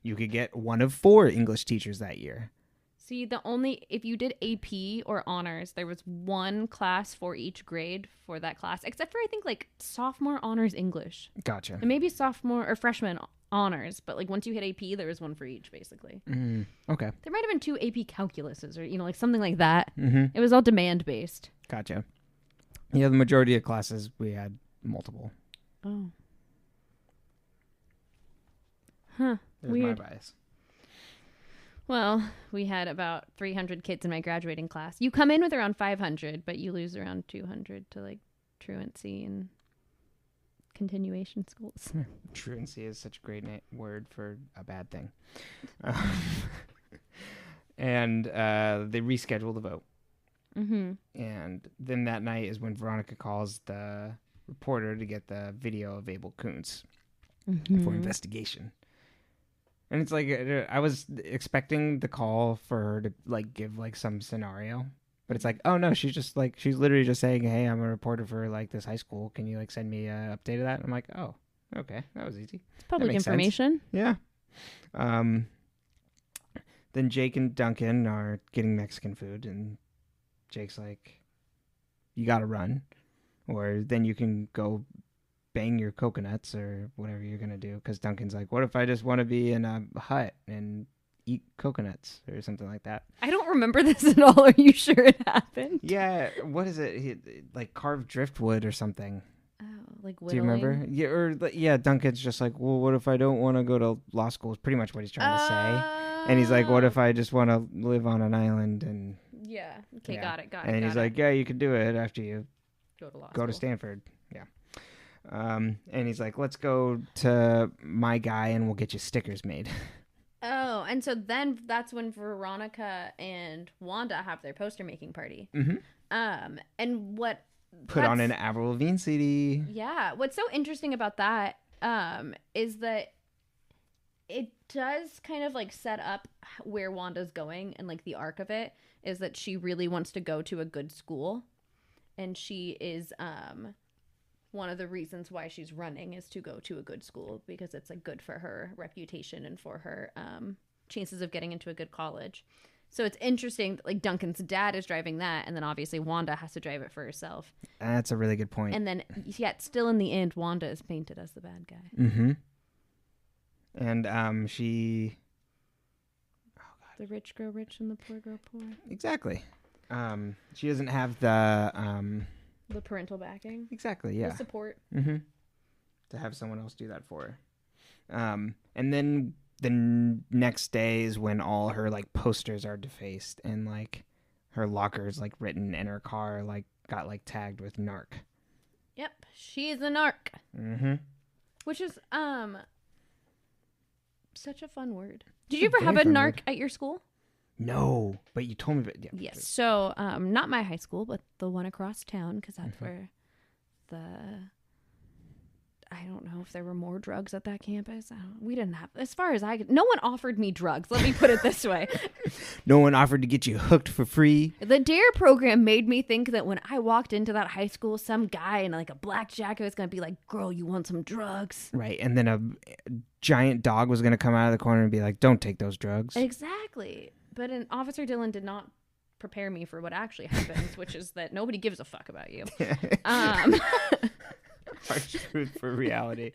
you could get one of 4 English teachers that year. See, if you did AP or honors, there was one class for each grade for that class, except for I think like sophomore honors English. Gotcha. And maybe sophomore or freshman honors, but like once you hit AP, there was one for each basically. Okay. There might have been 2 AP calculuses or, like something like that. It was all demand based. Gotcha. Yeah, the majority of classes we had multiple. Oh. Huh. There's Weird. my bias. Well, we had about 300 kids in my graduating class. You come in with around 500, but you lose around 200 to like truancy and continuation schools. Truancy is such a great word for a bad thing. And they reschedule the vote. And then that night is when Veronica calls the reporter to get the video of Abel Kuntz for investigation. And it's like, I was expecting the call for her to like give like some scenario, but it's like, oh no, she's literally just saying, hey, I'm a reporter for like this high school. Can you like send me an update of that? And I'm like, oh, okay, that was easy. It's public information. Sense. Yeah. Then Jake and Duncan are getting Mexican food, and Jake's like, you gotta run, or then you can go bang your coconuts or whatever you're gonna do, because Duncan's like, what if I just want to be in a hut and eat coconuts or something like that? I don't remember this at all. Are you sure it happened? Yeah, what is it? Like carved driftwood or something. Oh, like whittling? Do you remember? Yeah, Duncan's just like, well, what if I don't want to go to law school? Is pretty much what he's trying to say. And he's like, what if I just want to live on an island? And yeah, okay, got it. And he's like, yeah, you can do it after you Go to Stanford. Yeah. And he's like, let's go to my guy and we'll get you stickers made. Oh, and so then that's when Veronica and Wanda have their poster making party. Mm-hmm. And what put on an Avril Lavigne CD. Yeah. What's so interesting about that is that it does kind of like set up where Wanda's going, and like the arc of it is that she really wants to go to a good school, and she is one of the reasons why she's running is to go to a good school because it's like good for her reputation and for her chances of getting into a good college. So it's interesting that, like, Duncan's dad is driving that, and then obviously Wanda has to drive it for herself. That's a really good point. And then yet still in the end Wanda is painted as the bad guy. Mm-hmm. And she the rich grow rich and the poor grow poor. Exactly. She doesn't have the parental backing. Exactly, yeah. The support. Mm-hmm. To have someone else do that for her. And then the next day is when all her like posters are defaced and like her lockers like written in her car like got like tagged with narc. Yep, she's a narc. Mm-hmm. Which is such a fun word. Did you ever have a narc at your school? No, but you told me about yeah. Yes. So not my high school, but the one across town, because that's where I don't know if there were more drugs at that campus. We didn't have, as far as I could, no one offered me drugs. Let me put it this way. No one offered to get you hooked for free. The DARE program made me think that when I walked into that high school, some guy in like a black jacket was going to be like, girl, you want some drugs? Right. And then a giant dog was going to come out of the corner and be like, don't take those drugs. Exactly. But Officer Dillon did not prepare me for what actually happens, which is that nobody gives a fuck about you. Harsh truth for reality.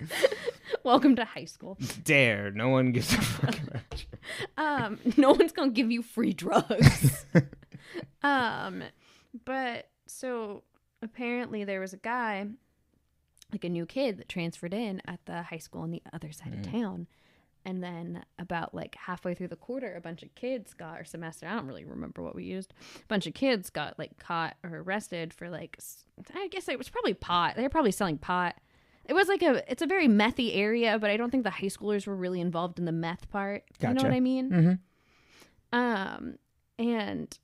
Welcome to high school. DARE. No one gives a fuck about you. No one's gonna give you free drugs. But so apparently there was a guy, like a new kid that transferred in at the high school on the other side of town. And then about like halfway through the quarter, a bunch of kids got, or semester, I don't really remember what we used. A bunch of kids got like caught or arrested for like, I guess it was probably pot. They were probably selling pot. It was like it's a very methy area, but I don't think the high schoolers were really involved in the meth part. Gotcha. You know what I mean? Mm-hmm. And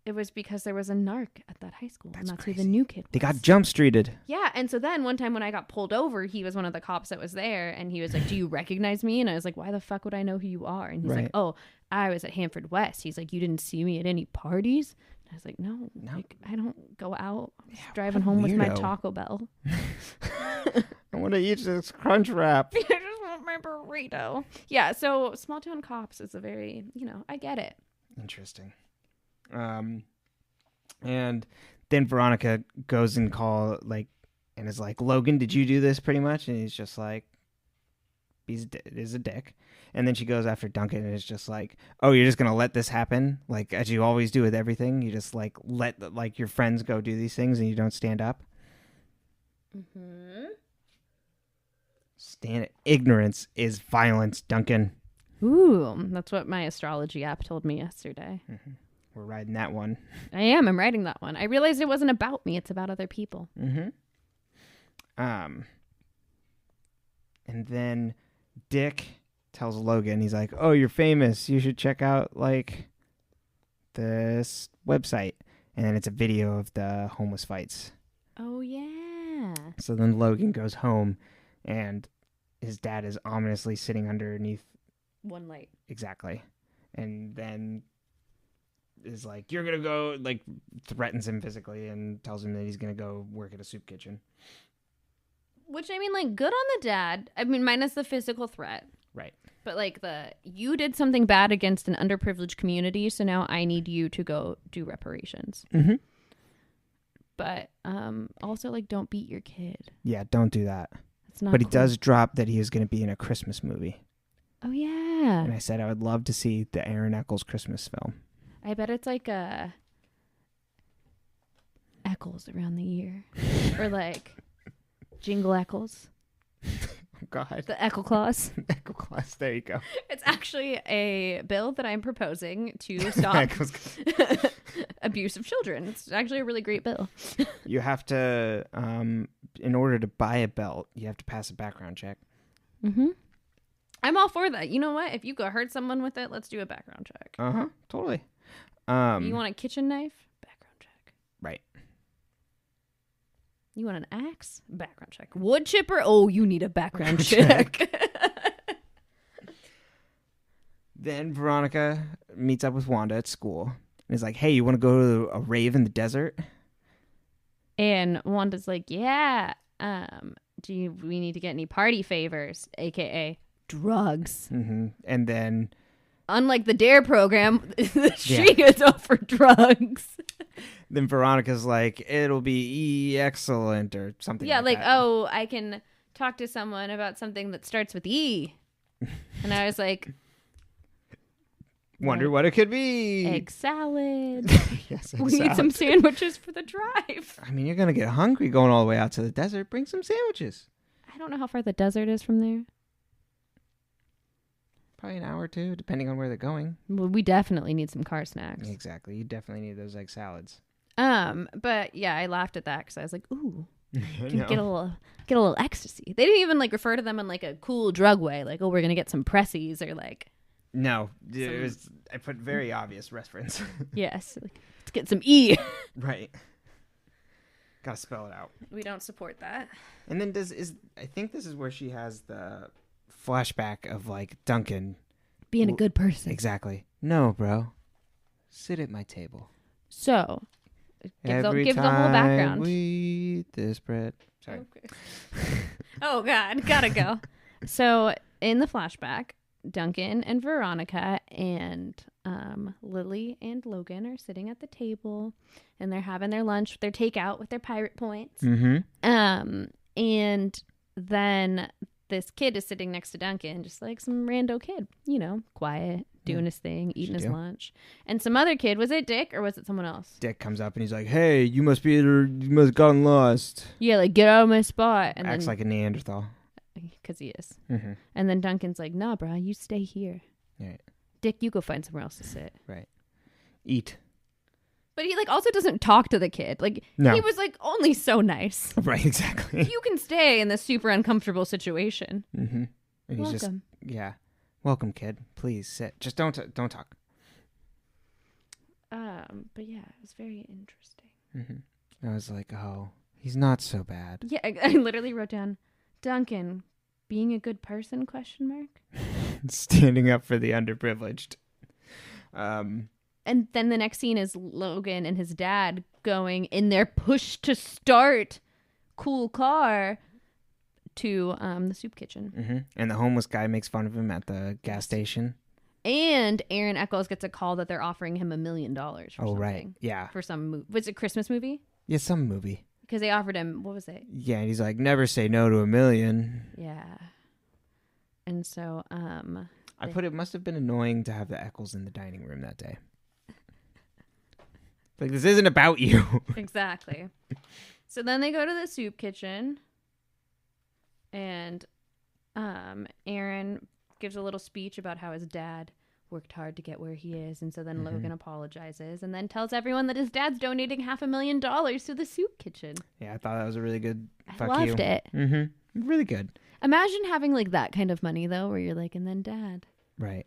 it was because there was a narc at that high school. That's and that's crazy. who the new kid was. They got jump streeted. Yeah. And so then one time when I got pulled over, he was one of the cops that was there. And he was like, do you recognize me? And I was like, why the fuck would I know who you are? And he's like, oh, I was at Hanford West. He's like, you didn't see me at any parties? And I was like, no. Like, I don't go out. I'm just driving home with my Taco Bell. I want to eat this Crunch Wrap. I just want my burrito. Yeah. So small town cops is a very, I get it. Interesting. And then Veronica goes and and is like, Logan, did you do this pretty much? And he's just like, he's a dick. And then she goes after Duncan and is just like, oh, you're just going to let this happen? Like, as you always do with everything, you just like let like your friends go do these things and you don't stand up. Mm-hmm. Ignorance is violence, Duncan. Ooh, that's what my astrology app told me yesterday. Mm-hmm. We're riding that one. I'm riding that one. I realized it wasn't about me. It's about other people. Mm-hmm. And then Dick tells Logan, he's like, oh, you're famous. You should check out, like, this website. And then it's a video of the homeless fights. Oh, yeah. So then Logan goes home, and his dad is ominously sitting underneath one light. Exactly. And then is like, you're going to go, like, threatens him physically and tells him that he's going to go work at a soup kitchen. Which, I mean, like, good on the dad. I mean, minus the physical threat. Right. But, like, you did something bad against an underprivileged community, so now I need you to go do reparations. Mm-hmm. But also, like, don't beat your kid. Yeah, don't do that. It's not But cool. he does drop that he is going to be in a Christmas movie. Oh, yeah. And I said I would love to see the Aaron Eccles Christmas film. I bet it's like Eccles around the year. Or like Jingle Eccles. Oh, God. The Eckle Claus. Eckle Claus, there you go. It's actually a bill that I'm proposing to stop abuse of children. It's actually a really great bill. You have to, in order to buy a belt, you have to pass a background check. Mm-hmm. I'm all for that. You know what? If you go hurt someone with it, let's do a background check. Totally. You want a kitchen knife? Background check. Right. You want an axe? Background check. Wood chipper? Oh, you need a background check. Then Veronica meets up with Wanda at school and is like, hey, you want to go to a rave in the desert? And Wanda's like, yeah. We need to get any party favors, a.k.a. drugs. Mm-hmm. And then... Unlike the DARE program, she gets offered drugs. Then Veronica's like, it'll be excellent or something like that. Oh, I can talk to someone about something that starts with E. And I was like... Wonder what it could be. Egg salad. Yes, we need some sandwiches for the drive. I mean, you're going to get hungry going all the way out to the desert. Bring some sandwiches. I don't know how far the desert is from there. Probably an hour or two, depending on where they're going. Well, we definitely need some car snacks. Exactly. You definitely need those egg salads. But yeah, I laughed at that because I was like, ooh, get a little ecstasy. They didn't even like refer to them in like a cool drug way, like, oh, we're gonna get some pressies or like. No, I put very obvious reference. Yes, let's get some E. Right. Gotta spell it out. We don't support that. And then I think this is where she has the flashback of like Duncan being a good person. Exactly. No, bro. Sit at my table. So, give the whole background. We eat this bread. Sorry. Okay. Oh God, gotta go. So in the flashback, Duncan and Veronica and Lily and Logan are sitting at the table and they're having their lunch, their takeout with their pirate points. Mm-hmm. And then this kid is sitting next to Duncan, just like some rando kid, quiet, doing his thing, eating his lunch. And some other kid, was it Dick or was it someone else? Dick comes up and he's like, hey, you must have gotten lost. Yeah, like, get out of my spot. And acts like a Neanderthal. Because he is. Mm-hmm. And then Duncan's like, nah, bro, you stay here. Right. Dick, you go find somewhere else to sit. Right. Eat. But he like also doesn't talk to the kid. Like he was like only so nice. Right, exactly. You can stay in this super uncomfortable situation. Mm-hmm. And he's Welcome. Welcome, kid. Please sit. Just don't talk. But yeah, it was very interesting. Mm-hmm. I was like, oh, he's not so bad. Yeah, I literally wrote down, Duncan, being a good person, ? Standing up for the underprivileged. And then the next scene is Logan and his dad going in their push to start cool car to the soup kitchen. Mm-hmm. And the homeless guy makes fun of him at the gas station. And Aaron Eccles gets a call that they're offering him $1 million for something. Right. Yeah. For some movie. Was it a Christmas movie? Yeah, some movie. Because they offered him, what was it? Yeah, and he's like, never say no to $1 million. Yeah. And so, I put it must have been annoying to have the Eccles in the dining room that day. Like, this isn't about you. Exactly. So then they go to the soup kitchen. And Aaron gives a little speech about how his dad worked hard to get where he is. And so then Logan apologizes and then tells everyone that his dad's donating $500,000 to the soup kitchen. Yeah, I thought that was a really good I loved it. Mm-hmm. Really good. Imagine having like that kind of money though, where you're like, and then dad. Right.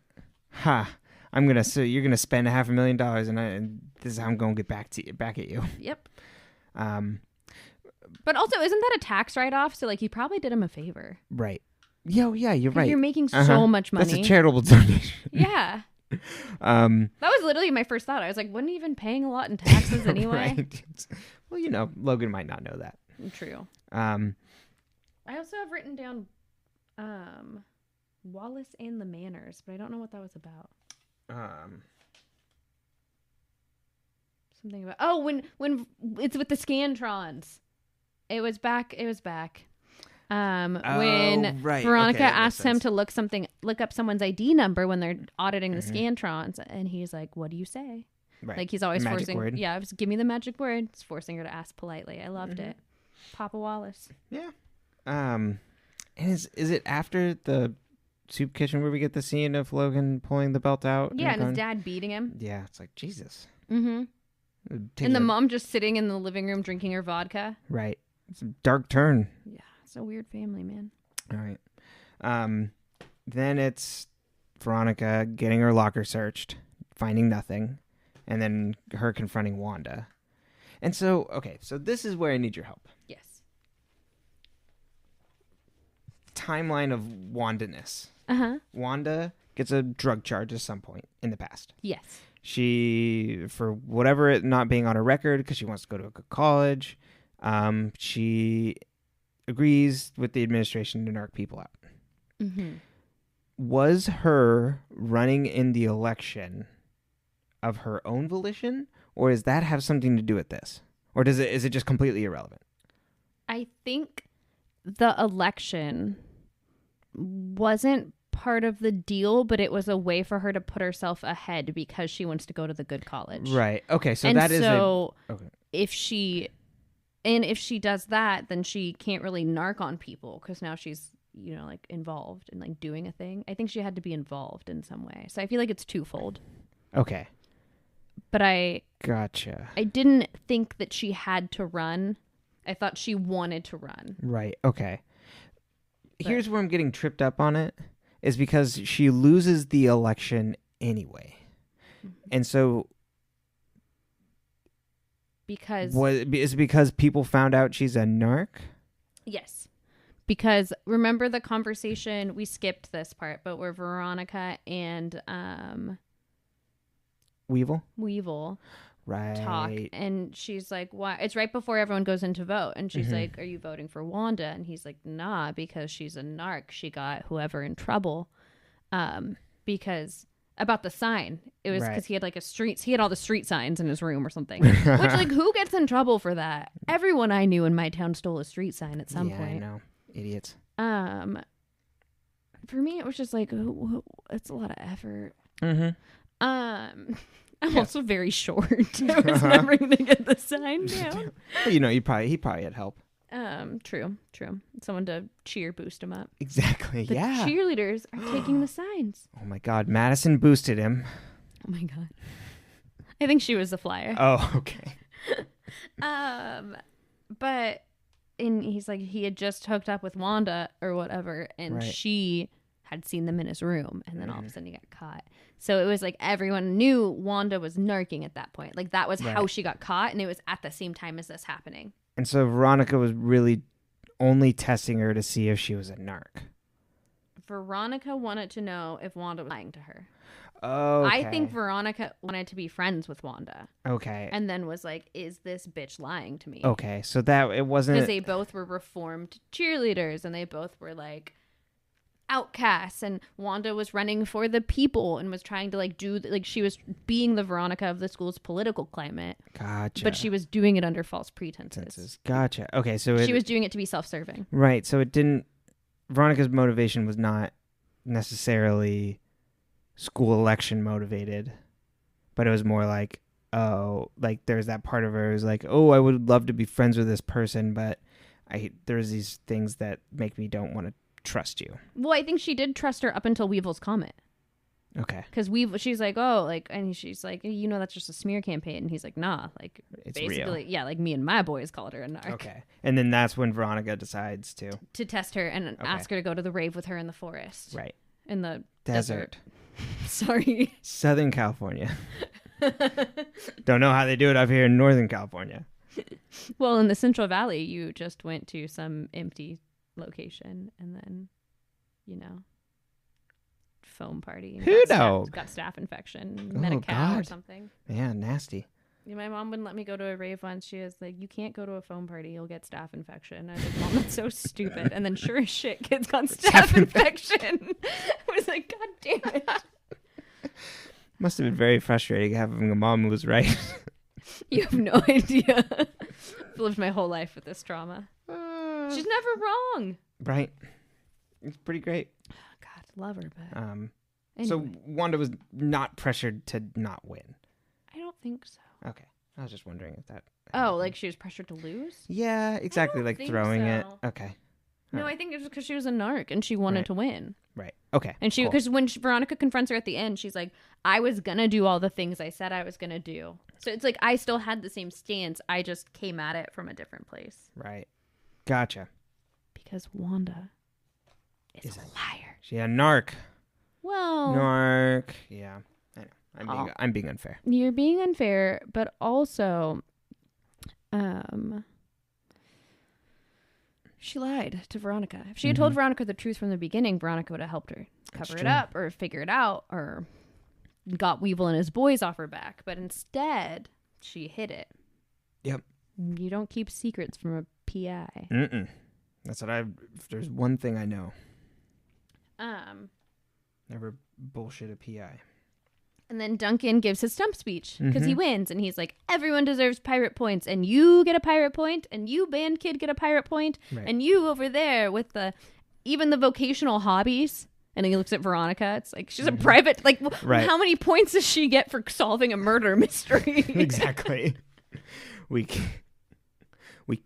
Ha. You're gonna spend $500,000 and this is how I'm gonna get back at you. Yep. But also, isn't that a tax write-off? So like, you probably did him a favor. Right. Yeah, you're right. You're making so much money. That's a charitable donation. Yeah. That was literally my first thought. I was like, wasn't he even paying a lot in taxes anyway? Right. Well, Logan might not know that. True. I also have written down Wallace and the Manners, but I don't know what that was about. Something about when it's with the Scantrons. It was back. When right. Veronica asks him to look up someone's ID number when they're auditing the Scantrons, and he's like, "What do you say?" Right. Like he's always magic forcing. Word. Yeah, give me the magic word. It's forcing her to ask politely. I loved it. Papa Wallace. Yeah. And is it after the soup kitchen where we get the scene of Logan pulling the belt out? Yeah, and his dad beating him. Yeah, it's like Jesus. Mm-hmm. And the mom just sitting in the living room drinking her vodka. Right. It's a dark turn. Yeah, it's a weird family, man. All right. Then it's Veronica getting her locker searched, finding nothing, and then her confronting Wanda. And so, okay, so this is where I need your help. Yes. Timeline of Wanda-ness. Uh-huh. Wanda gets a drug charge at some point in the past. Yes. She, for whatever it not being on her record, because she wants to go to a good college, she agrees with the administration to narc people out. Mm-hmm. Was her running in the election of her own volition, or does that have something to do with this? Or is it just completely irrelevant? I think the election wasn't part of the deal, but it was a way for her to put herself ahead because she wants to go to the good college. Right. Okay, so and that is so okay. if she does that, then she can't really narc on people because now she's, like involved in like doing a thing. I think she had to be involved in some way. So I feel like it's twofold. Okay. But Gotcha. I didn't think that she had to run. I thought she wanted to run. Right. Okay. Here's where I'm getting tripped up on it, is because she loses the election anyway. Mm-hmm. And so is it because people found out she's a narc? Yes. Because remember the conversation, we skipped this part, but where Veronica and Weevil right. talk, and she's like, "Why?" It's right before everyone goes in to vote, and she's mm-hmm. like, "Are you voting for Wanda?" And he's like, "Nah, because she's a narc. She got whoever in trouble, because about the sign. It was because he had he had all the street signs in his room or something. Which who gets in trouble for that? Everyone I knew in my town stole a street sign at some point. I know, idiots. For me, it was just like, it's a lot of effort. Mm-hmm. I'm also very short. I was never going to get the sign down. Well, he probably had help. True. Someone to boost him up. Exactly. The cheerleaders are taking the signs. Oh my God, Madison boosted him. Oh my God. I think she was the flyer. Oh, okay. But he's like, he had just hooked up with Wanda or whatever, and she had seen them in his room, and then all of a sudden he got caught. So it was like everyone knew Wanda was narking at that point. Like that was how she got caught, and it was at the same time as this happening. And so Veronica was really only testing her to see if she was a narc. Veronica wanted to know if Wanda was lying to her. Oh, okay. I think Veronica wanted to be friends with Wanda. Okay. And then was like, is this bitch lying to me? Okay, so that it wasn't... Because they both were reformed cheerleaders, and they both were like outcasts, and Wanda was running for the people and was trying to do she was being the Veronica of the school's political climate. Gotcha. But she was doing it under false pretenses. Gotcha. Okay, so she was doing it to be self-serving. Right, so it didn't... Veronica's motivation was not necessarily school election motivated, but it was more like, there's that part of her who's like, oh, I would love to be friends with this person, but there's these things that make me don't want to trust you. Well, I think she did trust her up until Weevil's comment. Okay. Because she's like, and she's like, that's just a smear campaign. And he's like, nah, it's basically, real. Yeah, me and my boys called her a narc. Okay. And then that's when Veronica decides to test her and ask her to go to the rave with her in the forest. Right. In the desert. Sorry. Southern California. Don't know how they do it up here in Northern California. Well, in the Central Valley, you just went to some empty location and then, foam party. Who knows? Got staph infection. Met a cow or something. Yeah, nasty. My mom wouldn't let me go to a rave once. She was like, you can't go to a foam party. You'll get staph infection. I was like, Mom, that's so stupid. And then sure as shit, kids got staph infection. I was like, God damn it. Must have been very frustrating having a mom who was right. You have no idea. I've lived my whole life with this trauma. She's never wrong. Right. It's pretty great. God, love her, but anyway. So Wanda was not pressured to not win. I don't think so. Okay. I was just wondering if that... she was pressured to lose? Yeah, exactly. Throwing it. Okay. No, I think it was because she was a narc and she wanted to win. Right. Okay. And because when Veronica confronts her at the end, she's like, I was going to do all the things I said I was going to do. So it's like I still had the same stance. I just came at it from a different place. Right. Gotcha. Because Wanda is a liar. She a narc. Well, Narc. Yeah. I know. I'm being unfair. You're being unfair, but also, she lied to Veronica. If she had told Veronica the truth from the beginning, Veronica would have helped her cover it up or figure it out or got Weevil and his boys off her back. But instead, she hid it. Yep. You don't keep secrets from a PI. That's what if there's one thing I know. Never bullshit a PI. And then Duncan gives his stump speech because he wins. And he's like, everyone deserves pirate points. And you get a pirate point. And you, band kid, get a pirate point. Right. And you over there with even the vocational hobbies. And then he looks at Veronica. It's like, she's a private, like, how many points does she get for solving a murder mystery? Exactly. We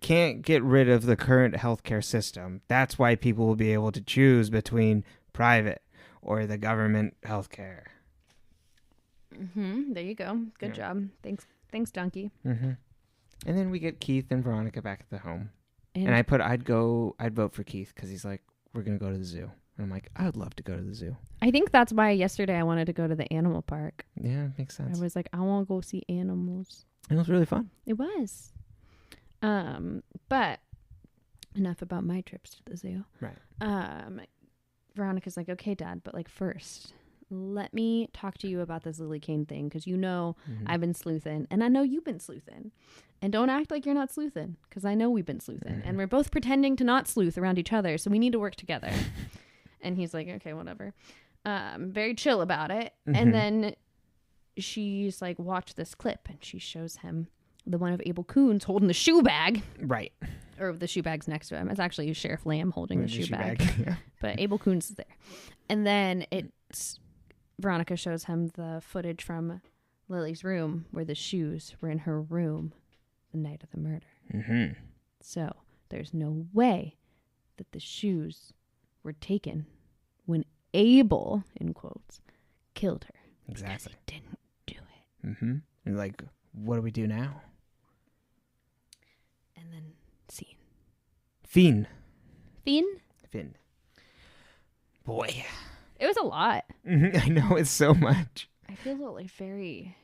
can't get rid of the current healthcare system. That's why people will be able to choose between private or the government healthcare. There you go. Good job. Thanks, Donkey. And then we get Keith and Veronica back at the home. And I'd vote for Keith because he's like, we're going to go to the zoo. And I'm like, I would love to go to the zoo. I think that's why yesterday I wanted to go to the animal park. Yeah, makes sense. I was like, I want to go see animals. It was really fun. It was. But enough about my trips to the zoo. Right. Veronica's like, okay, Dad, but like first, let me talk to you about this Lily Kane thing because I've been sleuthing and I know you've been sleuthing. And don't act like you're not sleuthing because I know we've been sleuthing. And we're both pretending to not sleuth around each other, so we need to work together. And he's like, okay, whatever. Very chill about it. And then she's like, watch this clip. And she shows him the one of Abel Coons holding the shoe bag. Right. Or the shoe bag's next to him. It's actually Sheriff Lamb holding the shoe bag. Yeah. But Abel Coons is there. And then Veronica shows him the footage from Lily's room where the shoes were in her room the night of the murder. So there's no way that the shoes were taken when Abel, in quotes, killed her. Exactly. He didn't do it. And like, what do we do now? And then scene. Fiend. Boy. It was a lot. I know, it's so much. I feel like very...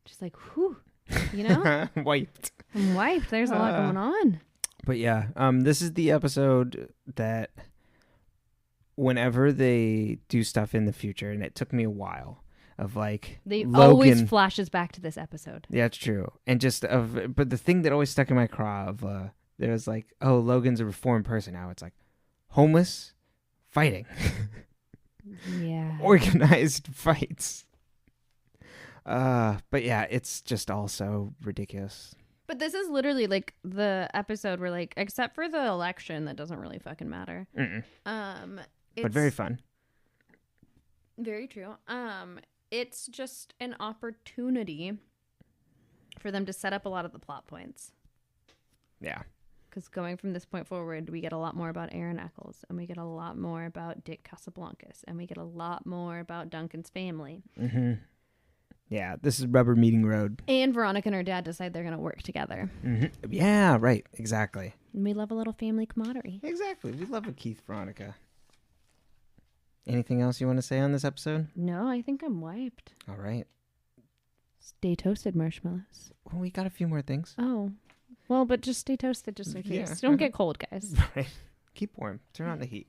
just like, whew. You know? Wiped. I'm wiped. There's a lot going on. But yeah, this is the episode that whenever they do stuff in the future, and it took me a while, of like they Logan, always flashes back to this episode. Yeah, it's true. And but the thing that always stuck in my craw of there was like, oh, Logan's a reformed person now. It's like homeless, fighting. Yeah. Organized fights. But yeah, it's just also ridiculous. But this is literally like the episode where like, except for the election, that doesn't really fucking matter. But very fun. Very true. It's just an opportunity for them to set up a lot of the plot points. Yeah. Because going from this point forward, we get a lot more about Aaron Eccles, and we get a lot more about Dick Casablancas, and we get a lot more about Duncan's family. Yeah, this is rubber meeting road. And Veronica and her dad decide they're going to work together. Yeah, right. Exactly. And we love a little family camaraderie. Exactly. We love a Keith Veronica. Anything else you want to say on this episode? No, I think I'm wiped. All right. Stay toasted, marshmallows. Well, we got a few more things. Oh. Well, but just stay toasted just in case. Yeah. Don't get cold, guys. Right. Keep warm. Turn on the heat.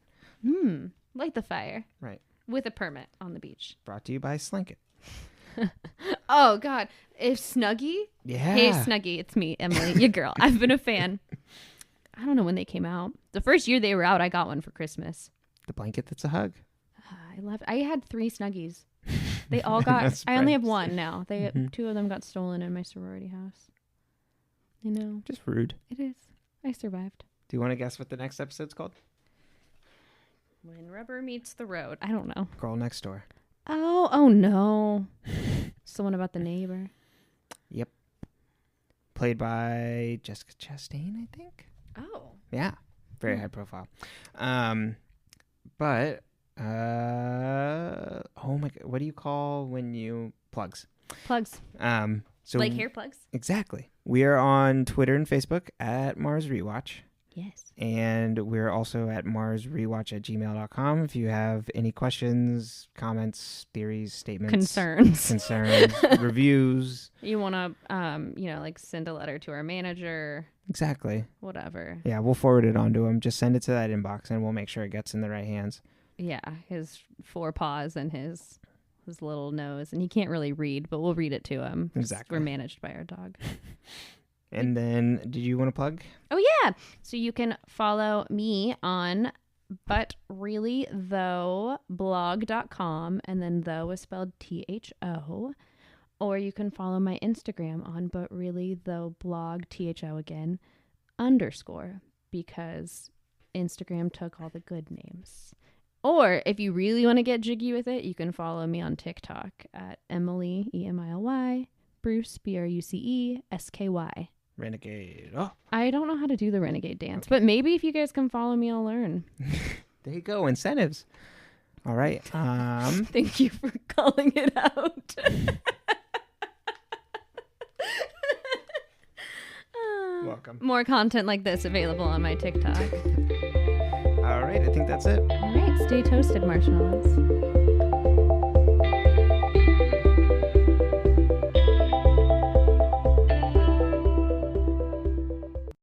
Light the fire. Right. With a permit on the beach. Brought to you by Slinkit. Oh, God. If Snuggie? Yeah. Hey, Snuggie, it's me, Emily, your girl. I've been a fan. I don't know when they came out. The first year they were out, I got one for Christmas. The blanket that's a hug. I had 3 Snuggies. They all got... I only have one now. 2 of them got stolen in my sorority house. I know. Just rude. It is. I survived. Do you want to guess what the next episode's called? When Rubber Meets the Road. I don't know. Girl Next Door. Oh no. It's the one about the neighbor. Yep. Played by Jessica Chastain, I think. Oh. Yeah. Very high profile. But oh my God, what do you call when you plugs. Plugs. So Like hair plugs? Exactly. We are on Twitter and Facebook at Mars Rewatch. Yes. And we're also at marsrewatch@gmail.com. If you have any questions, comments, theories, statements, concerns, reviews. You want to, like send a letter to our manager. Exactly. Whatever. Yeah, we'll forward it on to him. Just send it to that inbox and we'll make sure it gets in the right hands. Yeah, his 4 paws and his little nose. And he can't really read, but we'll read it to him. Exactly. We're managed by our dog. And then, did you want to plug? Oh, yeah. So you can follow me on butreallythough.blog.com, and then though is spelled THO. Or you can follow my Instagram on butreallythoughblog, THO again, _, because Instagram took all the good names. Or if you really want to get jiggy with it, you can follow me on TikTok at Emily, EMILY, Bruce, BRUCESKY. Renegade. Oh. I don't know how to do the renegade dance, but maybe if you guys can follow me, I'll learn. There you go. Incentives. All right. Thank you for calling it out. Welcome. More content like this available on my TikTok. All right. I think that's it. All right. Stay toasted, marshmallows.